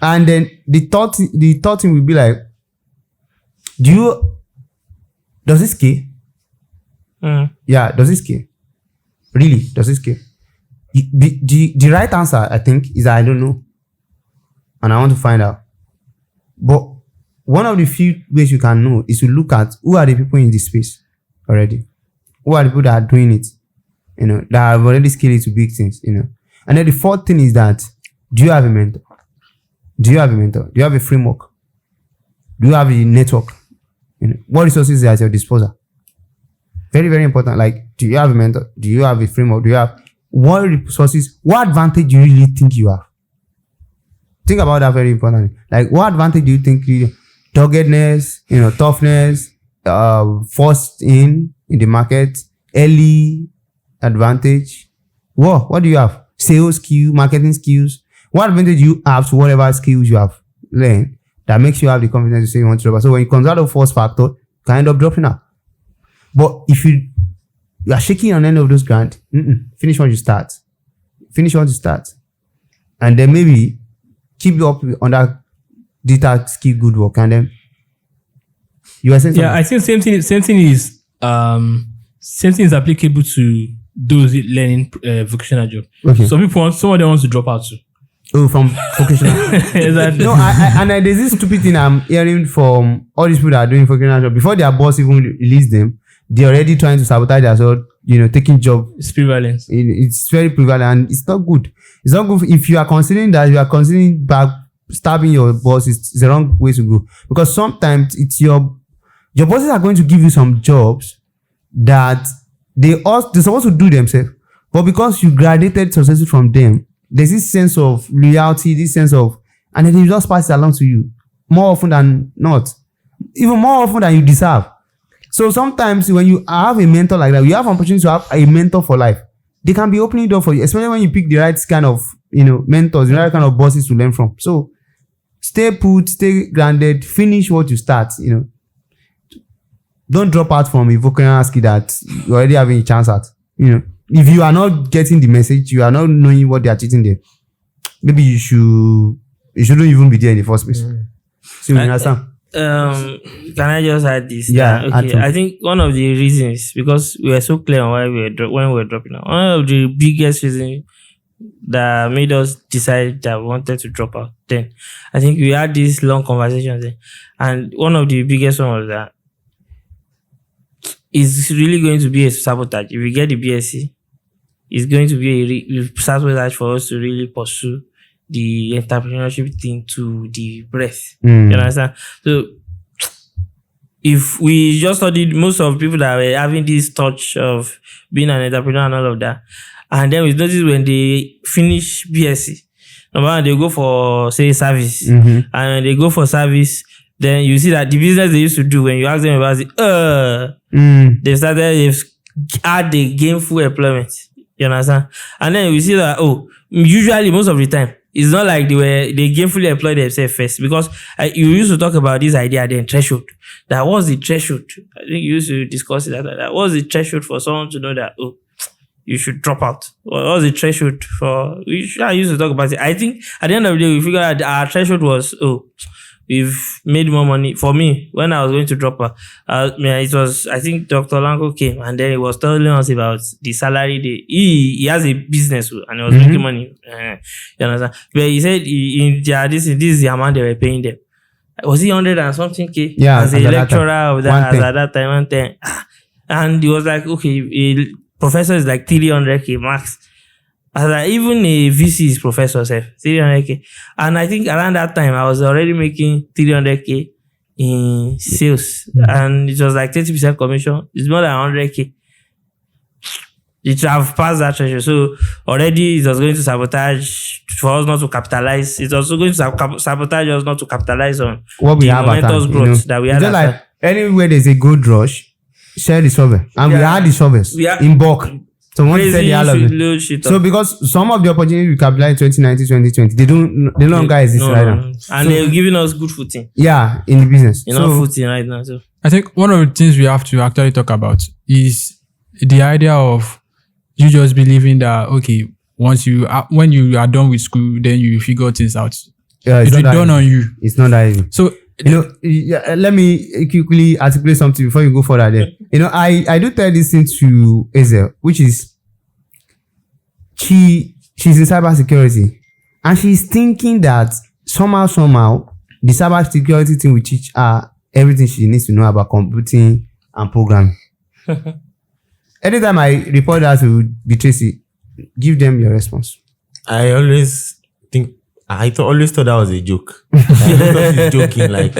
And then the thought thing will be like, does this scale? Yeah, does this scale? Really, does this scale? The right answer, I think, is that I don't know. And I want to find out. But one of the few ways you can know is to look at who are the people in this space already. Who are the people that are doing it? You know, that have already scaled it to big things, you know. And then the fourth thing is that, do you have a mentor? Do you have a framework? Do you have a network? You know, what resources are at your disposal? Very, very important. Like, do you have a mentor? Do you have a framework? Do you have what resources? What advantage do you really think you have? Think about that very importantly. Like, what advantage do you think doggedness, you know, toughness, first in the market, early advantage? What do you have? Sales skill, marketing skills. What advantage do you have to whatever skills you have learned that makes you have the confidence to say you want to drop out? So when you consider the first factor, you can end up dropping out. But if you are shaking on any of those ground, finish what you start. And then maybe keep you up on that data skill good work, and then you are saying something? Yeah, I think same thing is applicable to those learning vocational job. Okay. Some of them wants to drop out too. Oh, from vocational. Exactly. No, there's this stupid thing I'm hearing from all these people that are doing vocational job. Before their boss even release them, they're already trying to sabotage themselves, you know, taking job. It's prevalent. It's very prevalent, and it's not good. It's not good if you are considering stabbing your boss. It's the wrong way to go, because sometimes it's your bosses are going to give you some jobs that they're supposed to do themselves, but because you graduated successfully from them, there's this sense of loyalty, and then they just pass it along to you more often than not, even more often than you deserve. So sometimes when you have a mentor like that, you have an opportunity to have a mentor for life. They can be opening door for you, especially when you pick the right kind of, you know, mentors, the right kind of bosses to learn from. So stay put, stay grounded, finish what you start, you know. don't drop out from a vocational skill that you already having a chance at. If you are not getting the message, you are not knowing what they are teaching there, maybe you shouldn't even be there in the first place. So you understand? Can I just add this? Yeah, add Okay. to. I think one of the reasons, because we were so clear on why when we were dropping out, one of the biggest reasons that made us decide that we wanted to drop out. Then I think we had these long conversations, and one of the biggest one was that it's really going to be a sabotage. If we get the BSc, it's going to be a sabotage for us to really pursue the entrepreneurship thing to the breadth. You understand? So if we just studied most of people that were having this touch of being an entrepreneur and all of that, and then we notice when they finish BSc, number one, they go for, say, service. And when they go for service, then you see that the business they used to do, when you ask them about it, they've had the gainful employment. You understand? And then we see that, usually most of the time, it's not like they gainfully employ themselves first, because you used to talk about this idea then, threshold. That was the threshold. I think you used to discuss it. That was the threshold for someone to know that, you should drop out. What was the threshold for? I used to talk about it. I think at the end of the day, we figured out our threshold was, we've made more money. For me, when I was going to drop out, it was, I think Dr. Lanko came and then he was telling us about the salary. He has a business and he was making money. You understand? But he said, this is the amount they were paying them. Was he 100 and something K? Yeah, as a lecturer of that, as at that time, 110. And he was like, okay, professor is like 300K max. As like, even a VC is professor, 300K. And I think around that time, I was already making 300K in sales. And it was like 30% commission. It's more than 100K. It have passed that threshold. So already it was going to sabotage for us not to capitalize. It's also going to sabotage us not to capitalize on What we the have at momentous hand, growth that we had. Just like anywhere there's a gold rush, share the survey. And we had the surveys in bulk. So once said the all of it. So because some of the opportunities we capitalized in 2019, 2020, they no longer exist right now. And so, they're giving us good footing. Yeah, in the business. Footing right now. So I think one of the things we have to actually talk about is the idea of you just believing that, okay, when you are done with school, then you figure things out. Yeah, it's done on you. It's not that easy. So let me quickly articulate something before you go further there. I do tell this thing to Azel, which is she's in cybersecurity and she's thinking that somehow the cybersecurity thing will teach her everything she needs to know about computing and programming. Anytime I report that to Tracy, give them your response. I always thought that was a joke. I thought she's joking. Like,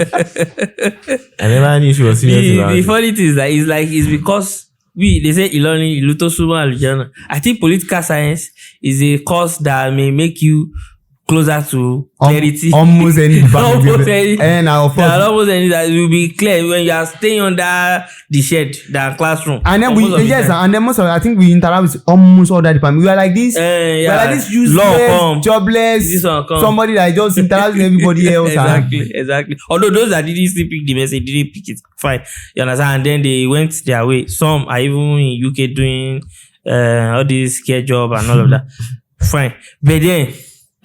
I never knew she was serious about it. The funny thing is that it's because they say Iloni, Ilutosuma, Aljana. I think political science is a course that may make you closer to clarity. Almost any almost any. And almost any that will be clear when you are staying under the shed, the classroom. And then most of I think we interact with almost all that department. We are like this. We are like this useless, jobless, somebody that just interacts with everybody else. Exactly. Although those that didn't still pick the message, didn't pick it. Fine. You understand? And then they went their way. Some are even in UK doing all this care job and all of that. Fine. But then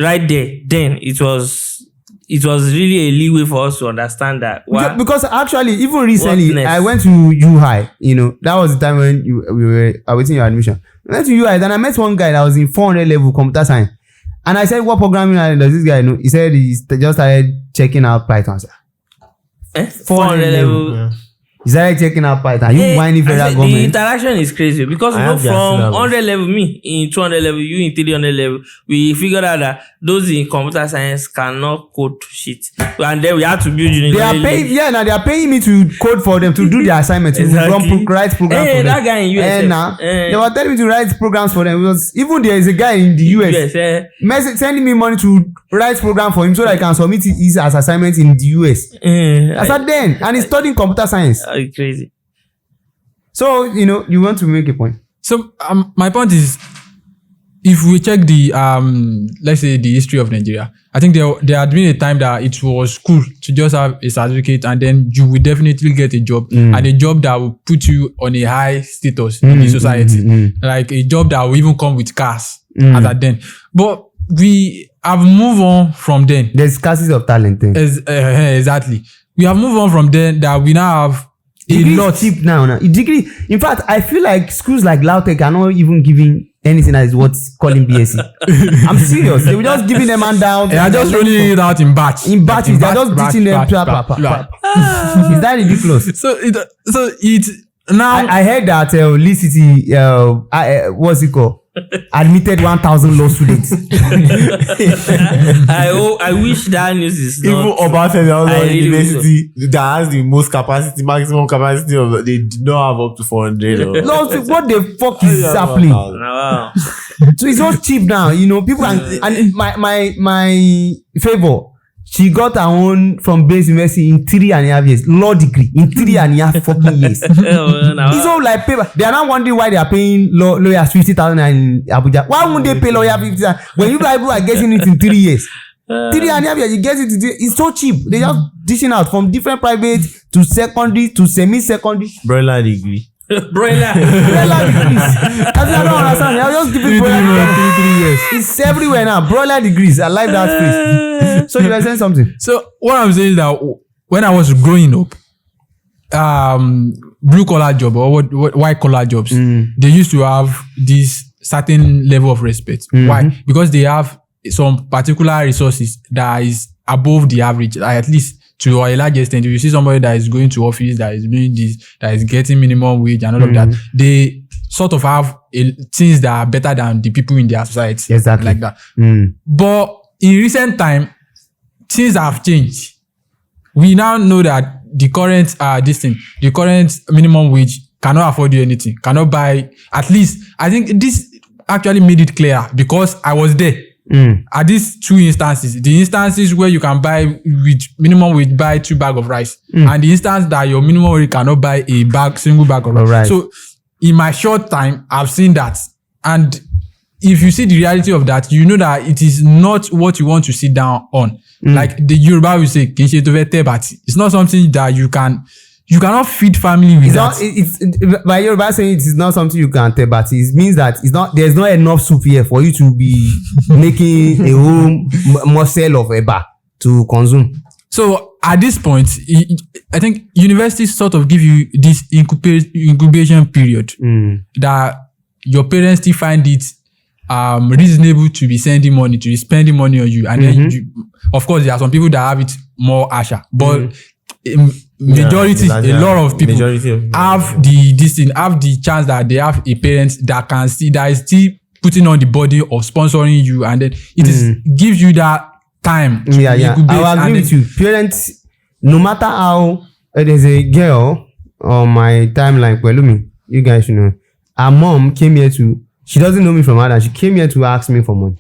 right there, then it was really a leeway for us to understand that. Because actually, even recently, I went to UI. That was the time when we were awaiting your admission. I went to UI, then I met one guy that was in 400 level computer science, and I said, "What programming does this guy know?" He said he just started checking out Python. 400 level. Yeah. He started checking out Python. You whiny federal government. The interaction is crazy because from 100 level, me in 200 level, you in 300 level, we figured out that those in computer science cannot code shit, and then we had to build. They are paying me to code for them to do their assignment to write programs for them. That guy in US, they were telling me to write programs for them. Because even there is a guy in the US sending me money to write program for him so that I can submit his as assignment in the US. I said then, and he's studying computer science. Crazy. So you want to make a point. So my point is, if we check the let's say the history of Nigeria, I think there had been a time that it was cool to just have a certificate and then you will definitely get a job, and a job that will put you on a high status in the society, like a job that will even come with cars as at then. But we have moved on from then. There's scarcity of talent. Exactly. We have moved on from then that we now have a Degree lot. is cheap now. Degree. In fact, I feel like schools like Lautech are not even giving anything that is what's calling BSc. I'm serious. They were just giving them handout. They are just rolling it out in batch. In batches. They're just teaching them. Is that ridiculous? So it now. I heard that Lee City, what's it called? Admitted 1,000 law students. I wish that news is Even not. Obafemi University that has the most capacity, maximum capacity of, they did not have up to 400. Law, what the fuck is happening? Wow. So it's all cheap now, people. And my favor, she got her own from Base University in 3.5 years. Law degree in 3.5 fucking years. It's all like paper. They are not wondering why they are paying lawyers 50,000 in Abuja. Why won't they pay lawyer 50,000 when you people are getting it in 3 years? 3.5 years, you get it. It's so cheap. They just dishing out from different private to secondary to semi-secondary. Broiler degree. Broiler. Broiler degrees. I don't understand. I'll just give it broiler 3 years. It's everywhere now. Broiler degrees. I like that phrase. So you were saying something? So what I'm saying is that when I was growing up, blue collar job or white collar jobs, they used to have this certain level of respect. Why? Because they have some particular resources that is above the average, at least to a large extent. If you see somebody that is going to office, that is doing this, that is getting minimum wage and all of that, they sort of have things that are better than the people in their society. Exactly. Like that. But in recent time, things have changed. We now know that the current minimum wage cannot afford you anything, cannot buy, at least, I think this actually made it clear because I was there. At these two instances, the instances where you can buy with minimum wage, buy 2 bags of rice, and the instance that your minimum wage cannot buy single bag of rice. So in my short time, I've seen that. And if you see the reality of that, you know that it is not what you want to sit down on. Like the Yoruba will say, it's not something that you cannot feed family with that. By Yoruba saying it is not something you can tell, but it means that there's not enough soup here for you to be making a whole morsel of eba to consume. So at this point, I think universities sort of give you this incubation period that your parents still find it reasonable to be sending money, to be spending money on you. And then, of course, there are some people that have it more harsher. But majority, a lot of people have the chance that they have a parent that is still putting on the body of sponsoring you, and then it gives you that time to incubate. I agree with you. Parents, no matter how there's a girl on my timeline, Pelumi, you guys should know. Her mom came here she doesn't know me from Adam. She came here to ask me for money,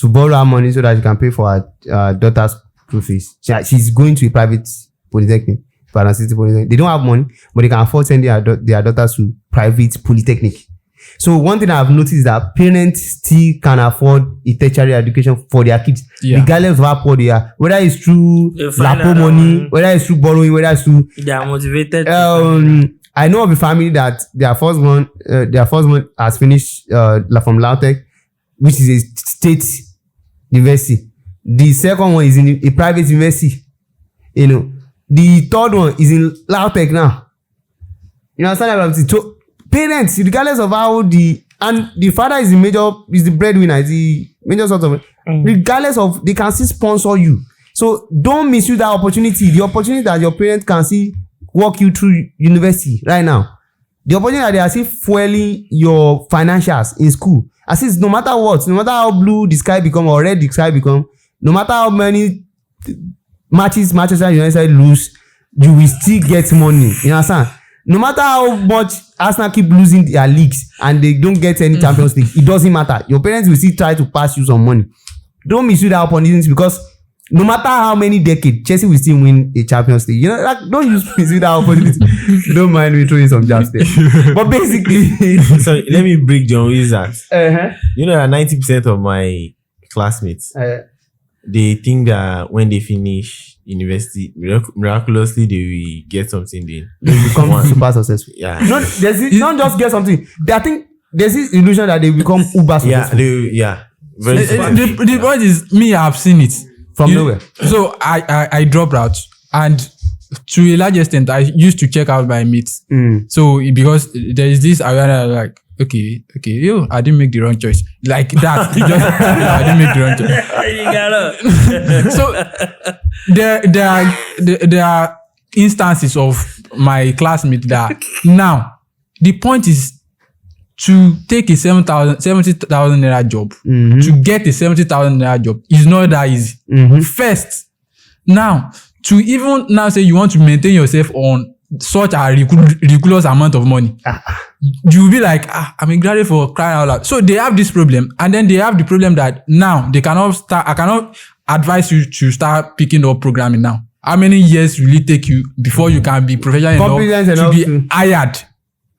to borrow her money so that she can pay for her daughter's school fees. She's going to a private polytechnic, Polytechnic. They don't have money, but they can afford sending their daughters to private polytechnic. So one thing I've noticed is that parents still can afford a tertiary education for their kids, regardless of how poor they are. Whether it's through lapo money, whether it's through borrowing, whether it's through they are motivated. I know of a family that their first one has finished from Lautech, which is a state university. The second one is in a private university. The third one is in Lautech now. You understand what I'm saying? So parents, regardless of how the father is the breadwinner, is the major sort of, regardless of, they can still sponsor you. So don't misuse that opportunity. The opportunity that your parents can see walk you through university right now. The opportunity that they are still fueling your financials in school. As is, no matter what, no matter how blue the sky become or red the sky become, no matter how many matches Manchester United lose, you will still get money. You understand? No matter how much Arsenal keep losing their leagues and they don't get any Champions League, it doesn't matter. Your parents will still try to pass you some money. Don't misuse that opportunity because no matter how many decades, Chelsea will still win a Champions League. You know, like, don't use that opportunity. Don't mind me throwing some jabs there. But basically, So let me break John Wizards. You know that 90% of my classmates they think that when they finish university, miraculously they will get something. They become super successful. Yeah. No, not just get something. I think there's this illusion that they become uber successful. Very The point is, me, I've seen it. From nowhere. So I dropped out, and to a large extent, I used to check out my mates. So because there is this awareness, like, okay, I didn't make the wrong choice. Like that, I didn't make the wrong choice. So there are instances of my classmates that now the point is to take a 70,000 naira job, to get a 70,000 naira job is not that easy. First, now, to even now say you want to maintain yourself on such a ridiculous amount of money, you'll be like, I'm a graduate for crying out loud. So they have this problem, and then they have the problem that now they cannot start. I cannot advise you to start picking up programming now. How many years will it take you before you can be professional enough to be hired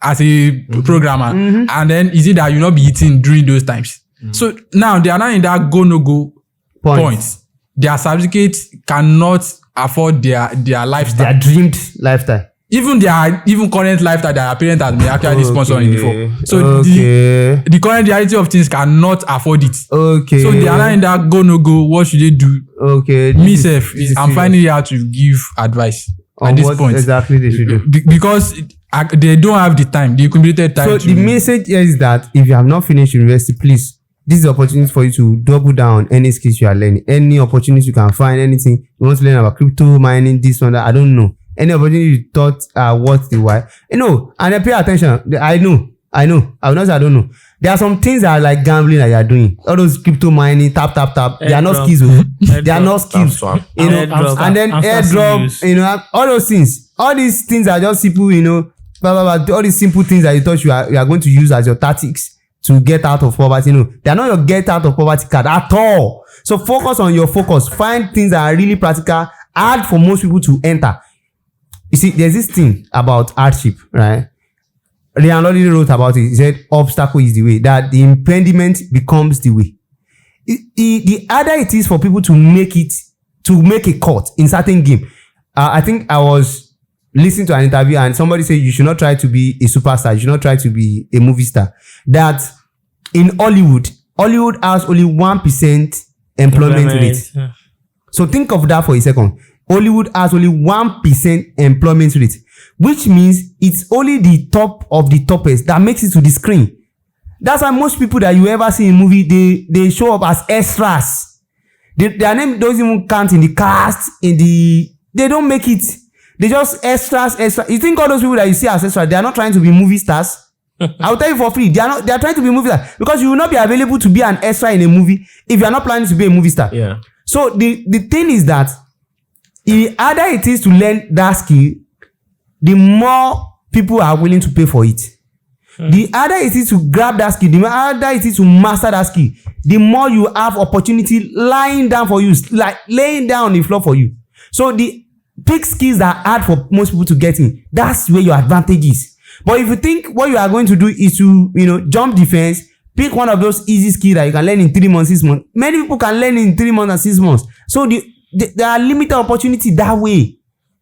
as a programmer? And then is it that you not be eating during those times? So now they are not in that go no go points. Their certificates cannot afford their lifestyle, Their dreamed lifestyle. even current lifestyle that their parents has been actually sponsoring before. So the current reality of things cannot afford it. Okay. So they are not in that go no go. What should they do? Okay. Myself, I'm finding it hard to give advice at this point. Exactly they should do. Because they don't have the time, the accumulated time. So the message here is that if you have not finished university, please, this is the opportunity for you to double down on any skills you are learning. Any opportunity you can find, anything you want to learn about crypto, mining, this one, that, I don't know. Any opportunity you thought worth the while. You know, and then pay attention. I know. I will not say I don't know. There are some things that are like gambling that you are doing. All those crypto mining, tap. They are not skills. They are not skills. You know, and then airdrop, you know, all those things. All these things are just simple, you know, all these simple things that you thought you are going to use as your tactics to get out of poverty. No, they are not your get out of poverty card at all. So focus on your focus. Find things that are really practical, hard for most people to enter. You see, there's this thing about hardship, right? Ryan already wrote about it. He said, obstacle is the way, that the impediment becomes the way. The harder it is for people to make a cut in certain game. I think I was listening to an interview and somebody said you should not try to be a superstar. You should not try to be a movie star. That in Hollywood has only 1% employment rate. Yeah. So think of that for a second. Hollywood has only 1% employment rate, which means it's only the top of the toppest that makes it to the screen. That's why most people that you ever see in movie, they show up as extras. Their name doesn't even count in the cast, they don't make it. They just extras. You think all those people that you see as extras, they are not trying to be movie stars? I'll tell you for free, they are trying to be movie stars because you will not be available to be an extra in a movie if you are not planning to be a movie star. Yeah. So the thing is that the harder it is to learn that skill, the more people are willing to pay for it. The harder it is to grab that skill, the harder it is to master that skill, the more you have opportunity lying down for you, like laying down on the floor for you. So the big skills that are hard for most people to get in, that's where your advantage is. But if you think what you are going to do is to, jump the fence, pick one of those easy skills that you can learn in 3 months, 6 months. Many people can learn in 3 months and 6 months. So there are limited opportunity that way.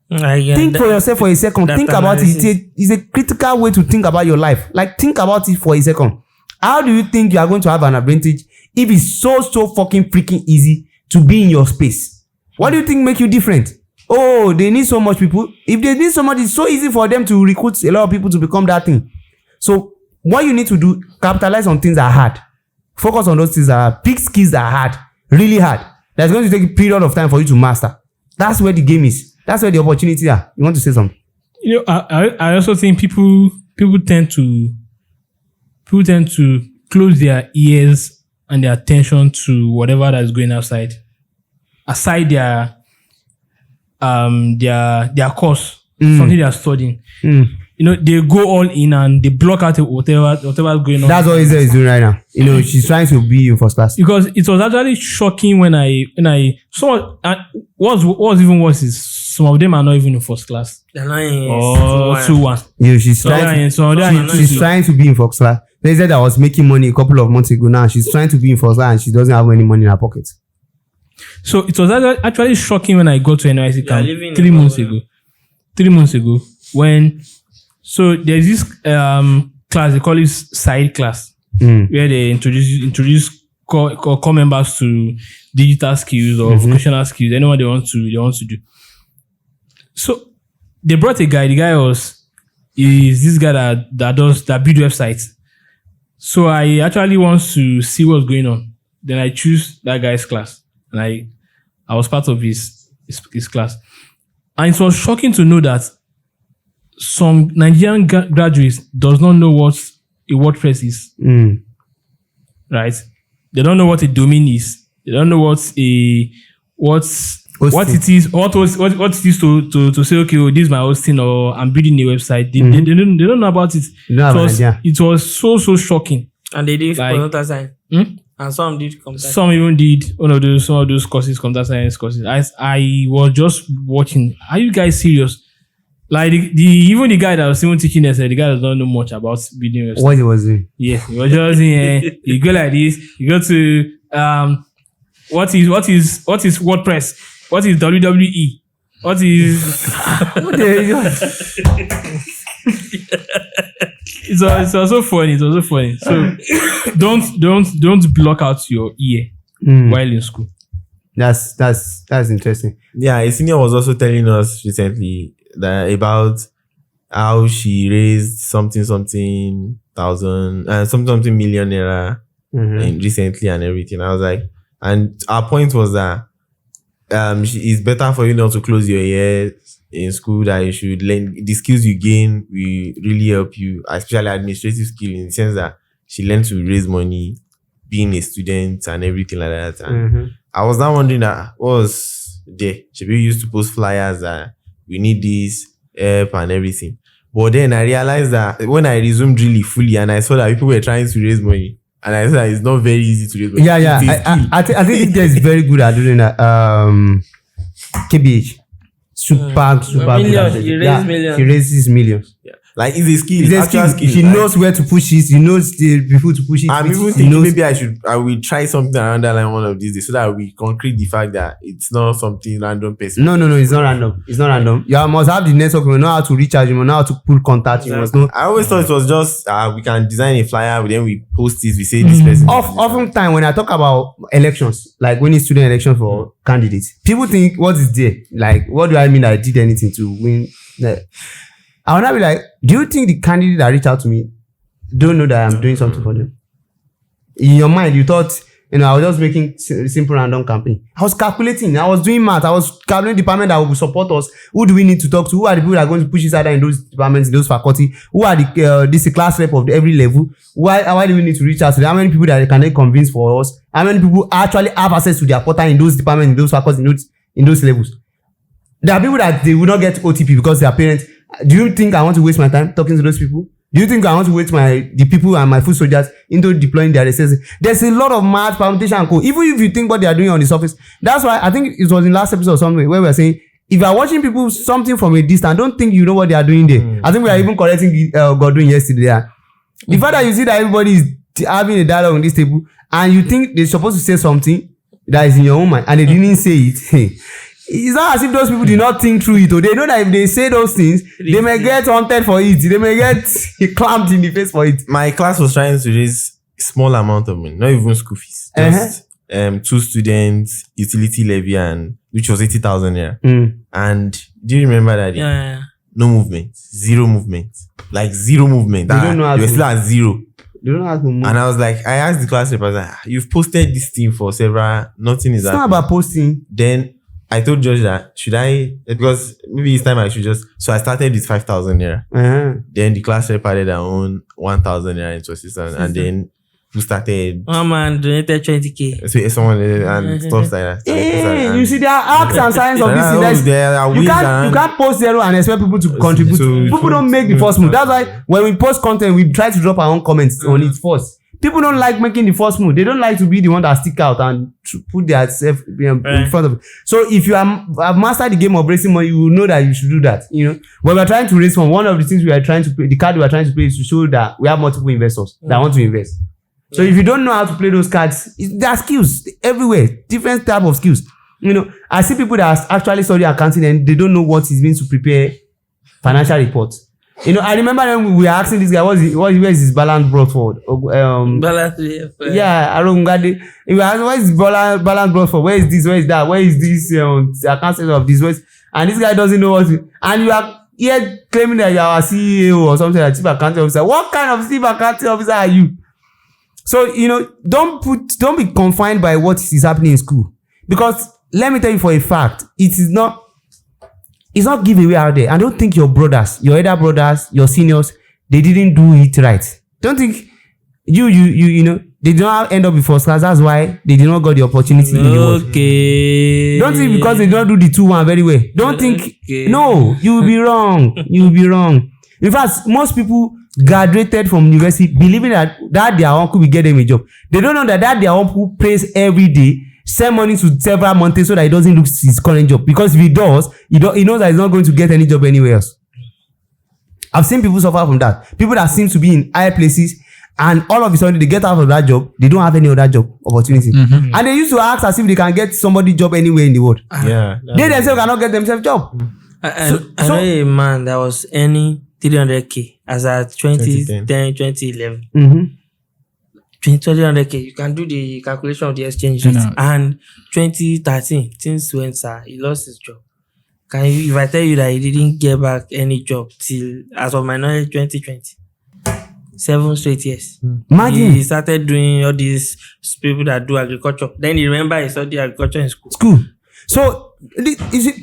Think for yourself for a second. Think about it. It's a critical way to think about your life. Like, think about it for a second. How do you think you are going to have an advantage if it's so fucking freaking easy to be in your space? What do you think make you different? Oh, they need so much people. If they need so much, it's so easy for them to recruit a lot of people to become that thing. So what you need to do, capitalize on things that are hard. Focus on those things that are big skills that are hard, really hard. That's going to take a period of time for you to master. That's where the game is. That's where the opportunity are. You want to say something? I also think people tend to close their ears and their attention to whatever that is going outside, aside their course, something they are studying. they go all in and they block out whatever's going on. That's what Israel is doing right now. She's trying to be in first class. Because it was actually shocking when I what's even worse is some of them are not even in first class. They're not in Or 2-1. She's trying to be in first class. They said I was making money a couple of months ago. Now she's trying to be in first class and she doesn't have any money in her pocket. So it was actually shocking when I got to NYC camp 3 months ago. 3 months ago, so there's this class, they call it side class, where they introduce core members to digital skills or vocational skills, anyone they want to do. So they brought a guy. The guy is this guy that build websites. So I actually want to see what's going on. Then I choose that guy's class, and I was part of his class. And it was shocking to know that some Nigerian graduates does not know what a WordPress is. Right? They don't know what a domain is. They don't know what it is to say, okay, this is my hosting or I'm building a website. They don't know about it. It was so shocking. And they did computer science. And some did computer science. Some even did some of those courses, computer science courses. I was just watching. Are you guys serious? Like even the guy that was even teaching us, the guy does not know much about building websites. What he was doing? Yeah, he was just you go like this. You go to what is WordPress? What is WWE? What is It's also funny. So don't block out your ear while in school. That's interesting. Yeah, a senior was also telling us recently that about how she raised something thousand something million naira recently and everything. I was like, and our point was that it's better for you not to close your ears in school, that you should learn the skills you gain will really help you, especially administrative skill, in the sense that she learned to raise money, being a student and everything like that. And I was now wondering that what was there. She used to post flyers that we need this help and everything. But then I realized that when I resumed really fully and I saw that people were trying to raise money, and I said that it's not very easy to raise money. Yeah. I think India is very good at doing that. KBH. Super millions. good. He raised millions. He raises millions. Yeah. Like it's a skill. It's a actual skill. He knows where to push it. He knows the people to push it. I'm even thinking maybe I will try something around that line one of these days so that we concrete the fact that it's not something random person. No, it's not random. It's not random. You must have the network. You know how to reach out. You know how to pull contact. You must know. I always thought it was just we can design a flyer, then we post it. We say this person. Oftentimes when I talk about elections, like when it's student election for candidates, people think, what is there? Like, what do I mean? I did anything to win? I will not be like, do you think the candidate that reached out to me don't know that I'm doing something for them? In your mind, you thought, I was just making simple random campaign. I was calculating. I was doing math. I was calculating the department that will support us. Who do we need to talk to? Who are the people that are going to push each other in those departments, in those faculty? Who are the class rep of every level? Why do we need to reach out to them? How many people that can they convince for us? How many people actually have access to their portal in those departments, in those faculty, in those levels? There are people that they will not get OTP because their parents. Do you think I want to waste my time talking to those people? Do you think I want to waste the people and my foot soldiers into deploying their resources? There's a lot of math, permutation, and code. Even if you think what they are doing on the surface, that's why I think it was in last episode or something where we were saying, if you are watching people something from a distance, don't think you know what they are doing there. I think we are even correcting Godwin yesterday. The fact that you see that everybody is having a dialogue on this table and you think they're supposed to say something that is in your own mind and they didn't say it. It's not as if those people did not think through it. Or they know that if they say those things, they may get haunted for it. They may get clamped in the face for it. My class was trying to raise a small amount of money, not even school fees. Just 2 students, utility levy, and which was 80,000 naira. And do you remember that? Yeah. No movement, zero movement, like zero movement. They don't know how you were to still at zero. They don't know how to move. And I was like, I asked the class rep, I was like, you've posted this thing for several, nothing is It's happening. not about posting. Then I told George that should I, because maybe it's time I should just, so I started with 5,000 naira. Then the class rep added their own 1,000 naira into a system, and then people started. One man donated 20K. So someone and stuff like that. You see, there are acts and signs of this. You can't post zero and expect people to contribute. People don't make the first move. That's why when we post content, we try to drop our own comments on it first. People don't like making the first move. They don't like to be the one that stick out and put their self in front of it. So if you have mastered the game of raising money, you will know that you should do that. When we're trying to raise money, one of the things we are trying to play, the card we are trying to play is to show that we have multiple investors that want to invest. So if you don't know how to play those cards, there are skills everywhere, different type of skills. I see people that actually study accounting and they don't know what it means to prepare financial reports. I remember when we were asking this guy, where is his balance brought forward? Balance, yeah, Arungade. We were asking, where is balance brought forward? Where is this? Where is that? Where is this? Account of this? And this guy doesn't know what. And you are here claiming that you are a CEO or something like chief accounting officer. What kind of chief accounting officer are you? So don't be confined by what is happening in school, because let me tell you for a fact, it's not giveaway out there. I don't think your brothers, your elder brothers, your seniors, they didn't do it right. Don't think they did not end up in first class. That's why they did not got the opportunity in the world. Okay. Don't think because they did not do the 2-1 very well. Don't think. No, you will be wrong. You will be wrong. In fact, most people graduated from university believing that their uncle will get them a job. They don't know that their uncle pays every day, send money to several months so that he doesn't lose his current job. Because if he does, he knows that he's not going to get any job anywhere else. I've seen people suffer from that. People that seem to be in higher places and all of a sudden they get out of that job, they don't have any other job opportunity. Mm-hmm. And they used to ask as if they can get somebody job anywhere in the world. Yeah. They themselves cannot get themselves job. I know a man that was earning 300K as at 2010, 2011. Mm-hmm. 200K, you can do the calculation of the exchange rate. And 2013, things went sour. He lost his job. If I tell you that he didn't get back any job till, as of my knowledge, 2020, 7 straight years. Imagine. He started doing all these people that do agriculture. Then he remember he studied agriculture in school. So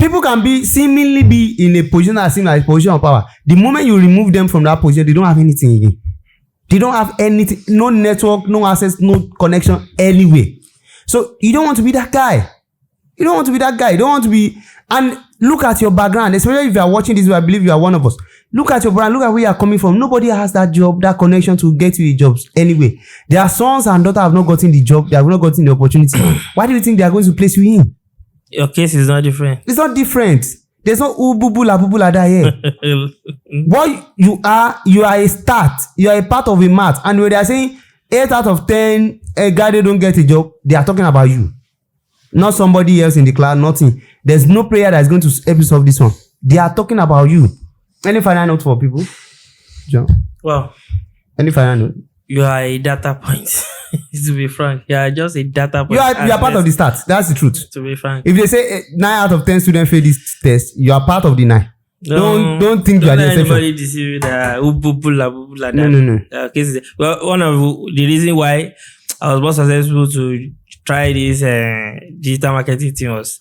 people can seemingly be in a position that seems like a position of power. The moment you remove them from that position, they don't have anything again. They don't have anything, no network, no access, no connection anywhere. So you don't want to be that guy. You don't want to be that guy. You don't want to be. And look at your background, especially if you are watching this, I believe you are one of us. Look at your background, look at where you are coming from. Nobody has that job, that connection to get you a job anyway. Their sons and daughters have not gotten the job, they have not gotten the opportunity. Why do you think they are going to place you in? Your case is not different. It's not different. There's no bubula that here. What you are a start. You are a part of a mat. And when they are saying 8 out of 10 a guy they don't get a job, they are talking about you. Not somebody else in the class, nothing. There's no prayer that is going to help you solve this one. They are talking about you. Any final note for people? John? Well, any final note? You are a data point. To be frank, you are just a data point. You are part of the stats. That's the truth. To be frank, if they say 9 out of 10 students fail this test, you are part of the 9. Don't think you are the exception. Anybody deceive that. No. Well, one of the reason why I was more successful to try this digital marketing thing was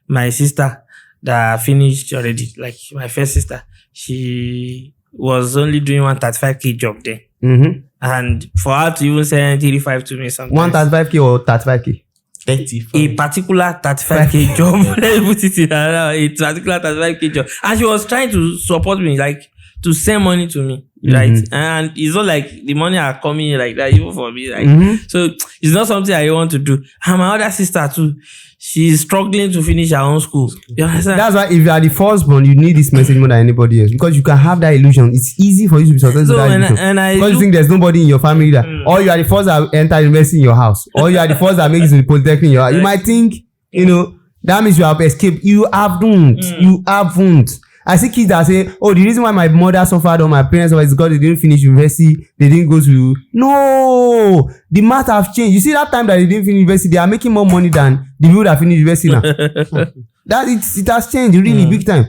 my sister that finished already. Like my first sister, she was only doing 135K job then. Mm-hmm. And for her to even send 35 to me sometimes. 135K or 35K? 35. A particular 35K job. Let me put it in a particular 35K job. And she was trying to support me, like to send money to me. Right. Mm-hmm. And it's not like the money are coming like that, even for me. Like, so it's not something I want to do. And my other sister too, she's struggling to finish her own school. You understand? That's why if you are the firstborn, you need this message more than anybody else. Because you can have that illusion. It's easy for you to be successful. So because you think there's nobody in your family that, or you are the first that enter university in your house, or you are the first that makes it to the polytechnic in your house. You might think, that means you have escaped. You haven't. You haven't. I see kids that say, oh, the reason why my mother suffered or my parents suffered is because they didn't finish university, they didn't go to... No! The math have changed. You see that time that they didn't finish university, they are making more money than the people that finished university now. It has changed really big time.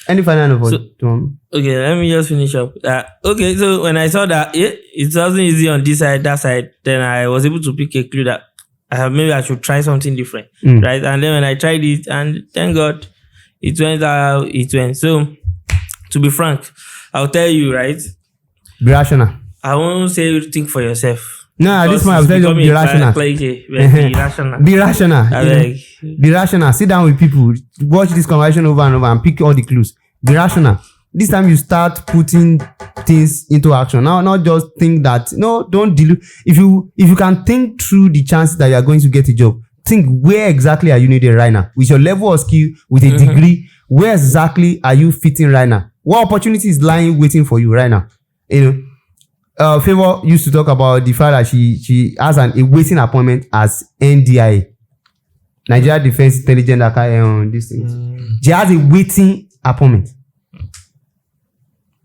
Any final note? Okay, let me just finish up. Okay, so when I saw that it wasn't easy on this side, that side, then I was able to pick a clue that maybe I should try something different, right? And then when I tried it, and thank God, it went how it went. So, to be frank, I'll tell you, right? Be rational. I won't say think for yourself. No, at this point, I'm telling you, be rational. Be rational. Be rational. I you know. beg. Be rational. Sit down with people. Watch this conversation over and over and pick all the clues. Be rational. This time you start putting things into action. Now, not just think that. No, don't dilute. If you can think through the chances that you are going to get a job, think where exactly are you needed right now? With your level of skill, with a degree, where exactly are you fitting right now? What opportunity is lying waiting for you right now? You know, Favor used to talk about the fact that she has a waiting appointment as NDIA, Nigeria Defense Intelligence Academy, on these things. She has a waiting appointment.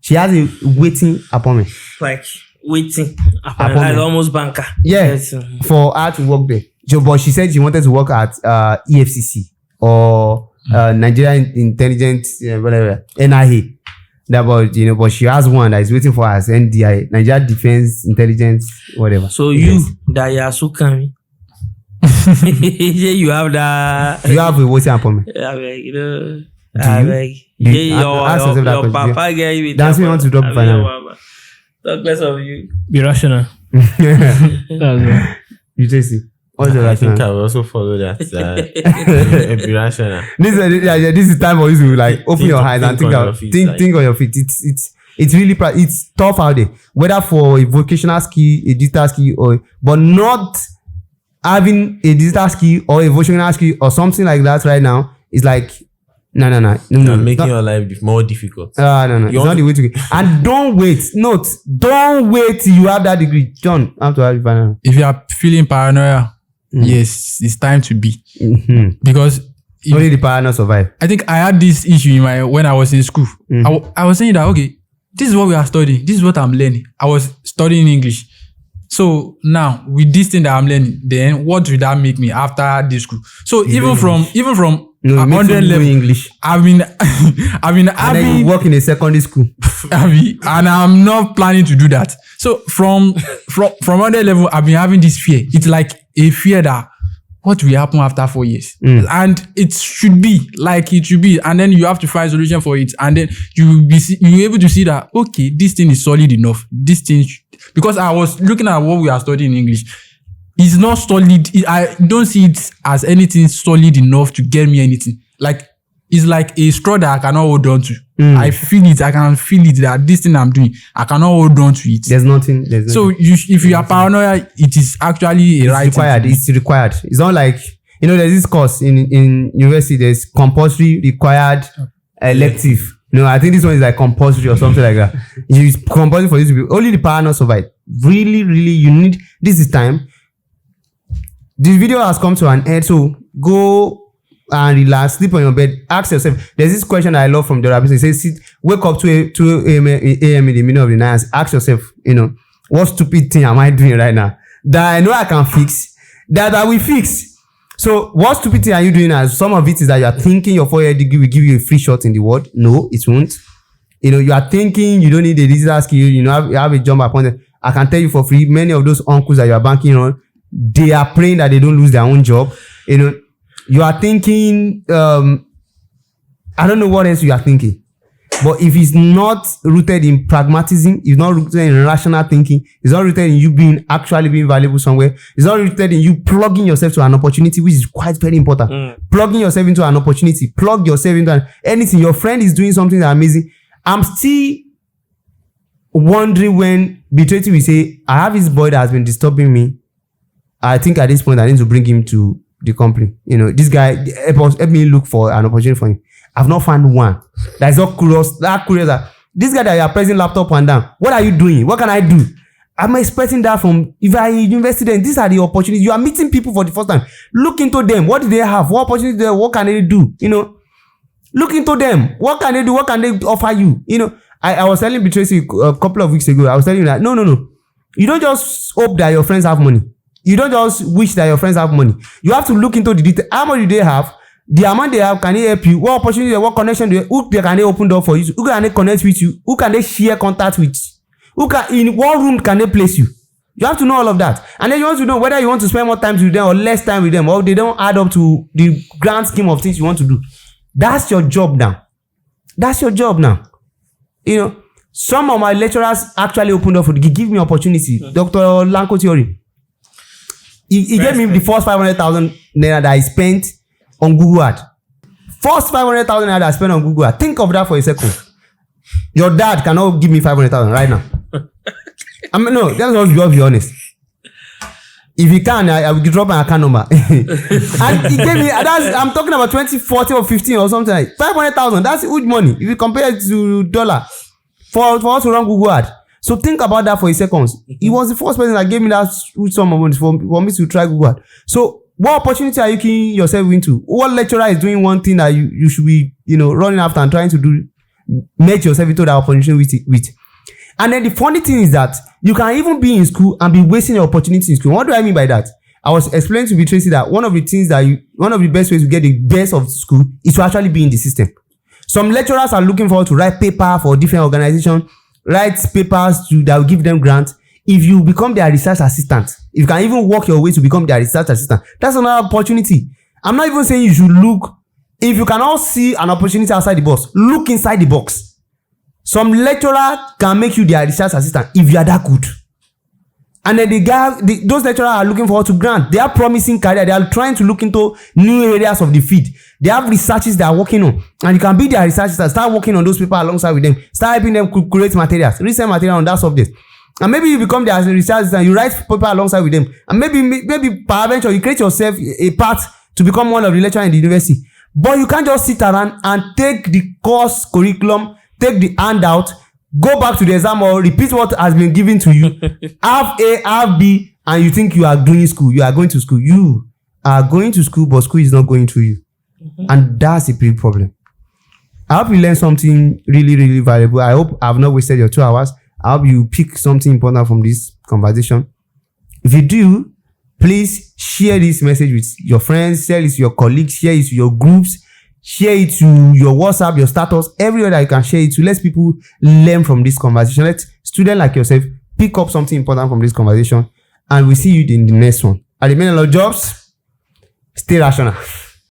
She has a waiting appointment. Like waiting. Like almost banker. Yeah, Yes. for her to work there. But she said she wanted to work at EFCC or Nigerian Intelligence, whatever, NIA. But she has one that is waiting for her as NDI, Nigeria Defense Intelligence, whatever. So you, that you are so coming. You have that. You have a waiting appointment. I beg, you know. Do I you? beg. Ask yourself that Your question. papa get you with That's your me want to drop papa. finally. Talk less of you. Be rational. That's it. You just see. What's your I think I rationale? will also follow that. Be rational. This is time for you to like open Think your on- eyes and think think on out. your feet, Think like- think on your feet. It's really it's tough out there. Whether for a vocational skill, a digital skill, but not having a digital skill or a vocational skill or something like that right now is like no. You're making your life more difficult. No. It's not the way to go. And don't wait. Note, don't wait till you have that degree. John, I have to have you final. If you are feeling paranoia, yes, it's time to be. Mm-hmm. Because if- Only the paranoid survive. I think I had this issue when I was in school. I was saying that, okay, this is what we are studying. This is what I'm learning. I was studying English. So now with this thing that I'm learning, then what will that make me after this school? So even from No, it makes you 100 know level, English. I've been And then you work in a secondary school. and I'm not planning to do that. So from 100 level, I've been having this fear. It's like a fear that what will happen after 4 years? And it should be like it should be. And then you have to find a solution for it. And then you'll be able to see that, okay, this thing is solid enough. This thing, because I was looking at what we are studying in English. It's not solid. I don't see it as anything solid enough to get me anything. Like, it's like a straw that I cannot hold on to. I feel it. I can feel it that this thing I'm doing, I cannot hold on to it. There's nothing. So if you are paranoid, it is actually a right required. thing. It's required. It's not like, there's this course in university, there's compulsory, required, elective. No, I think this one is like compulsory or something like that. It's compulsory for you to be, only the paranoid survive. Really, you need, this is time. This video has come to an end, so go and relax, sleep on your bed, ask yourself. There's this question that I love from the rabbi. It says, wake up 2 a.m. in the middle of the night, ask yourself, what stupid thing am I doing right now that I know I can fix, that I will fix. So what stupid thing are you doing? As some of it is that you are thinking your 4-year degree will give you a free shot in the world. No, it won't. You are thinking you don't need a digital skill, you have a job appointment. I can tell you for free, many of those uncles that you are banking on, they are praying that they don't lose their own job. You are thinking, I don't know what else you are thinking. But if it's not rooted in pragmatism, it's not rooted in rational thinking, it's not rooted in you actually being valuable somewhere, it's not rooted in you plugging yourself to an opportunity, which is quite very important. Plugging yourself into an opportunity, plug yourself into anything. Your friend is doing something that's amazing. I'm still wondering when Betrayed will say, I have this boy that has been disturbing me. I think at this point I need to bring him to the company. This guy help me look for an opportunity for him. I've not found one that is not curious. That this guy that you are pressing laptop and down. What are you doing? What can I do? I'm expecting that from if I invested in. These are the opportunities. You are meeting people for the first time. Look into them. What do they have? What opportunities do they have? What can they do? Look into them. What can they do? What can they offer you? I was telling Betracy a couple of weeks ago. I was telling you that no. You don't just hope that your friends have money. You don't just wish that your friends have money. You have to look into the detail. How much do they have? The amount they have, can they help you? What opportunity, what connection do they, who can they open door for you? Who can they connect with you? Who can they share contact with? In what room can they place you? You have to know all of that. And then you want to know whether you want to spend more time with them or less time with them, or they don't add up to the grand scheme of things you want to do. That's your job now. Some of my lecturers actually opened up for give me opportunity. Dr. Lanko Theory. He gave me the first 500,000 naira that I spent on Google Ad. First 500,000 naira that I spent on Google Ad. Think of that for a second. Your dad cannot give me 500,000 right now. I mean, no, let's be honest. If he can, I will drop my account number. And he gave me, I'm talking about 2014 or 15 or something like 500,000. That's huge money. If you compare it to dollar for us to run Google Ad. So think about that for a second. He was the first person that gave me that huge sum of money for me to try Google Ad. So what opportunity are you keying yourself into? What lecturer is doing one thing that you should be, running after and trying to make yourself into that opportunity with? And then the funny thing is that you can even be in school and be wasting your opportunity in school. What do I mean by that? I was explaining to Tracy that one of the best ways to get the best of school is to actually be in the system. Some lecturers are looking forward to write paper for different organizations, write papers that will give them grants. If you become their research assistant, if you can even work your way to become their research assistant, that's another opportunity. I'm not even saying you should look. If you cannot see an opportunity outside the box, look inside the box. Some lecturer can make you their research assistant if you are that good. And then those lecturers are looking forward to grant. They are promising career. They are trying to look into new areas of the field. They have researches they are working on. And you can be their research assistant. Start working on those people alongside with them. Start helping them create materials. Research material on that subject. And maybe you become their research assistant. You write paper alongside with them. And maybe peradventure you create yourself a path to become one of the lecturers in the university. But you can't just sit around and take the course curriculum, take the handout, go back to the exam or repeat what has been given to you. Have A, have B, and you think you are doing school. You are going to school. You are going to school, but school is not going to you. And that's a big problem. I hope you learned something really, really valuable. I hope I've not wasted your 2 hours. I hope you pick something important from this conversation. If you do, please share this message with your friends, share it to your colleagues, share it to your groups, share it to your WhatsApp, your status, everywhere that you can share it to. Let people learn from this conversation. Let students like yourself pick up something important from this conversation. And we'll see you in the next one. At the Men of Jobs, stay rational.